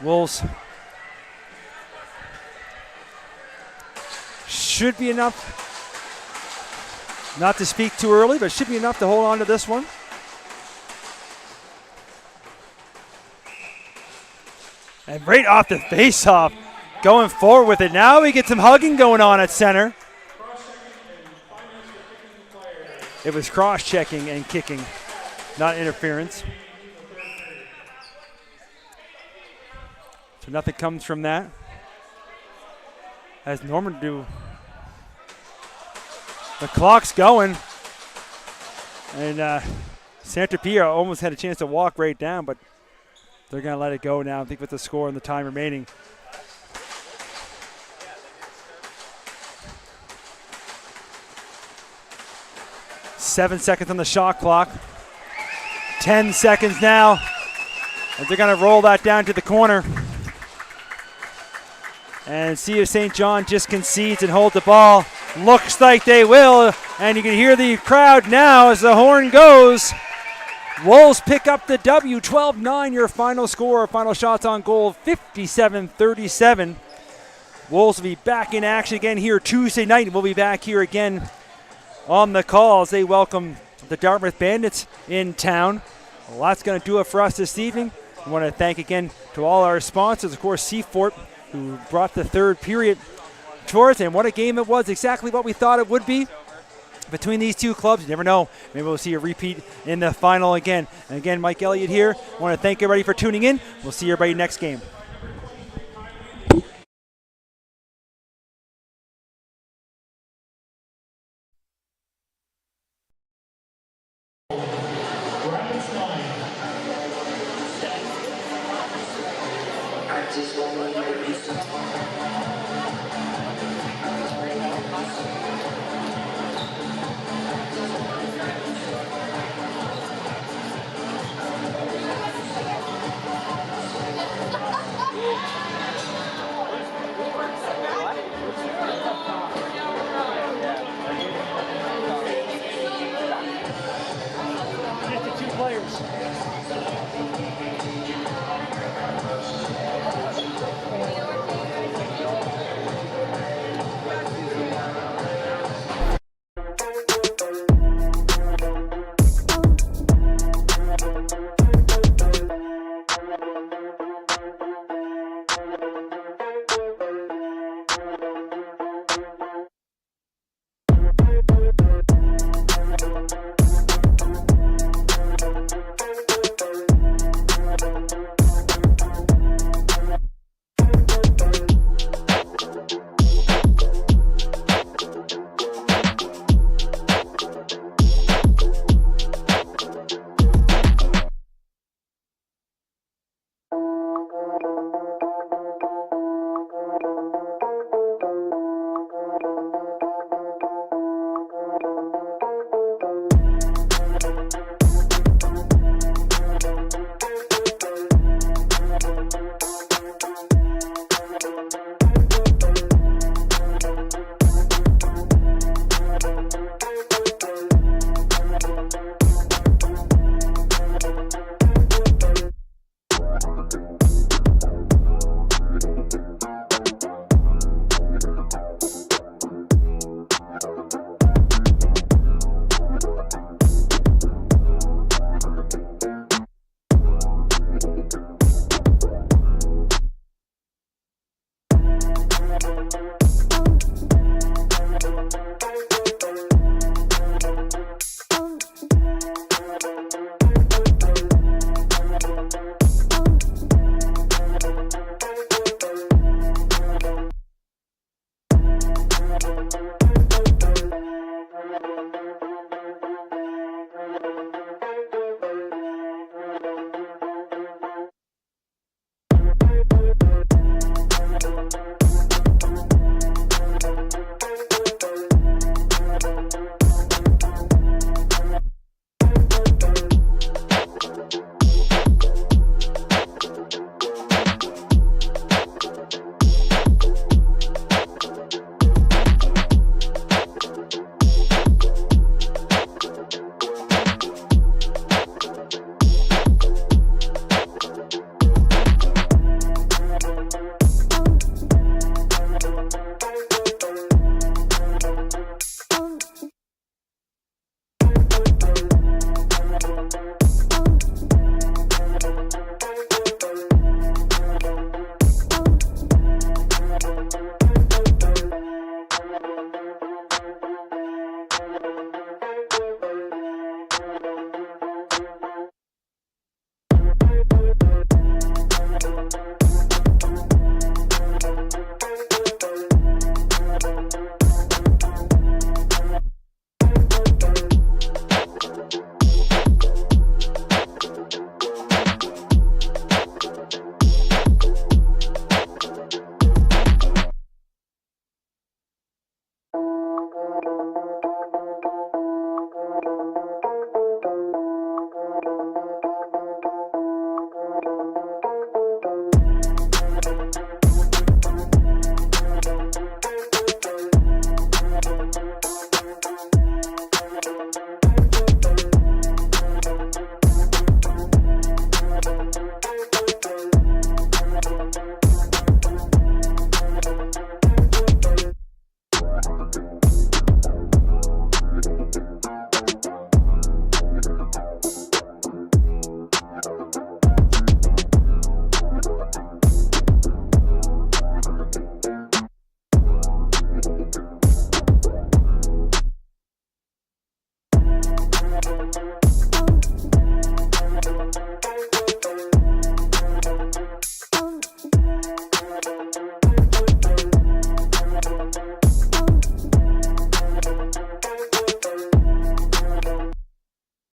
Wolves should be enough, not to speak too early, but should be enough to hold on to this one. And right off the face-off, going forward with it. Now we get some hugging going on at center. It was cross-checking and kicking, not interference. So nothing comes from that. As Norman do. The clock's going. And Santa Pia almost had a chance to walk right down, but they're going to let it go now, I think, with the score and the time remaining. Seven seconds on the shot clock. 10 seconds now. And they're going to roll that down to the corner. And see if St. John just concedes and holds the ball. Looks like they will. And you can hear the crowd now as the horn goes. Wolves pick up the W, 12-9, your final score. Final shots on goal, 57-37. Wolves will be back in action again here Tuesday night. We'll be back here again on the call as they welcome the Dartmouth Bandits in town. Well, that's going to do it for us this evening. I want to thank again to all our sponsors, of course, Seafort, who brought the third period to us. And what a game it was, exactly what we thought it would be. Between these two clubs, you never know. Maybe we'll see a repeat in the final again. And again, Mike Elliott here. I want to thank everybody for tuning in. We'll see everybody next game. Practice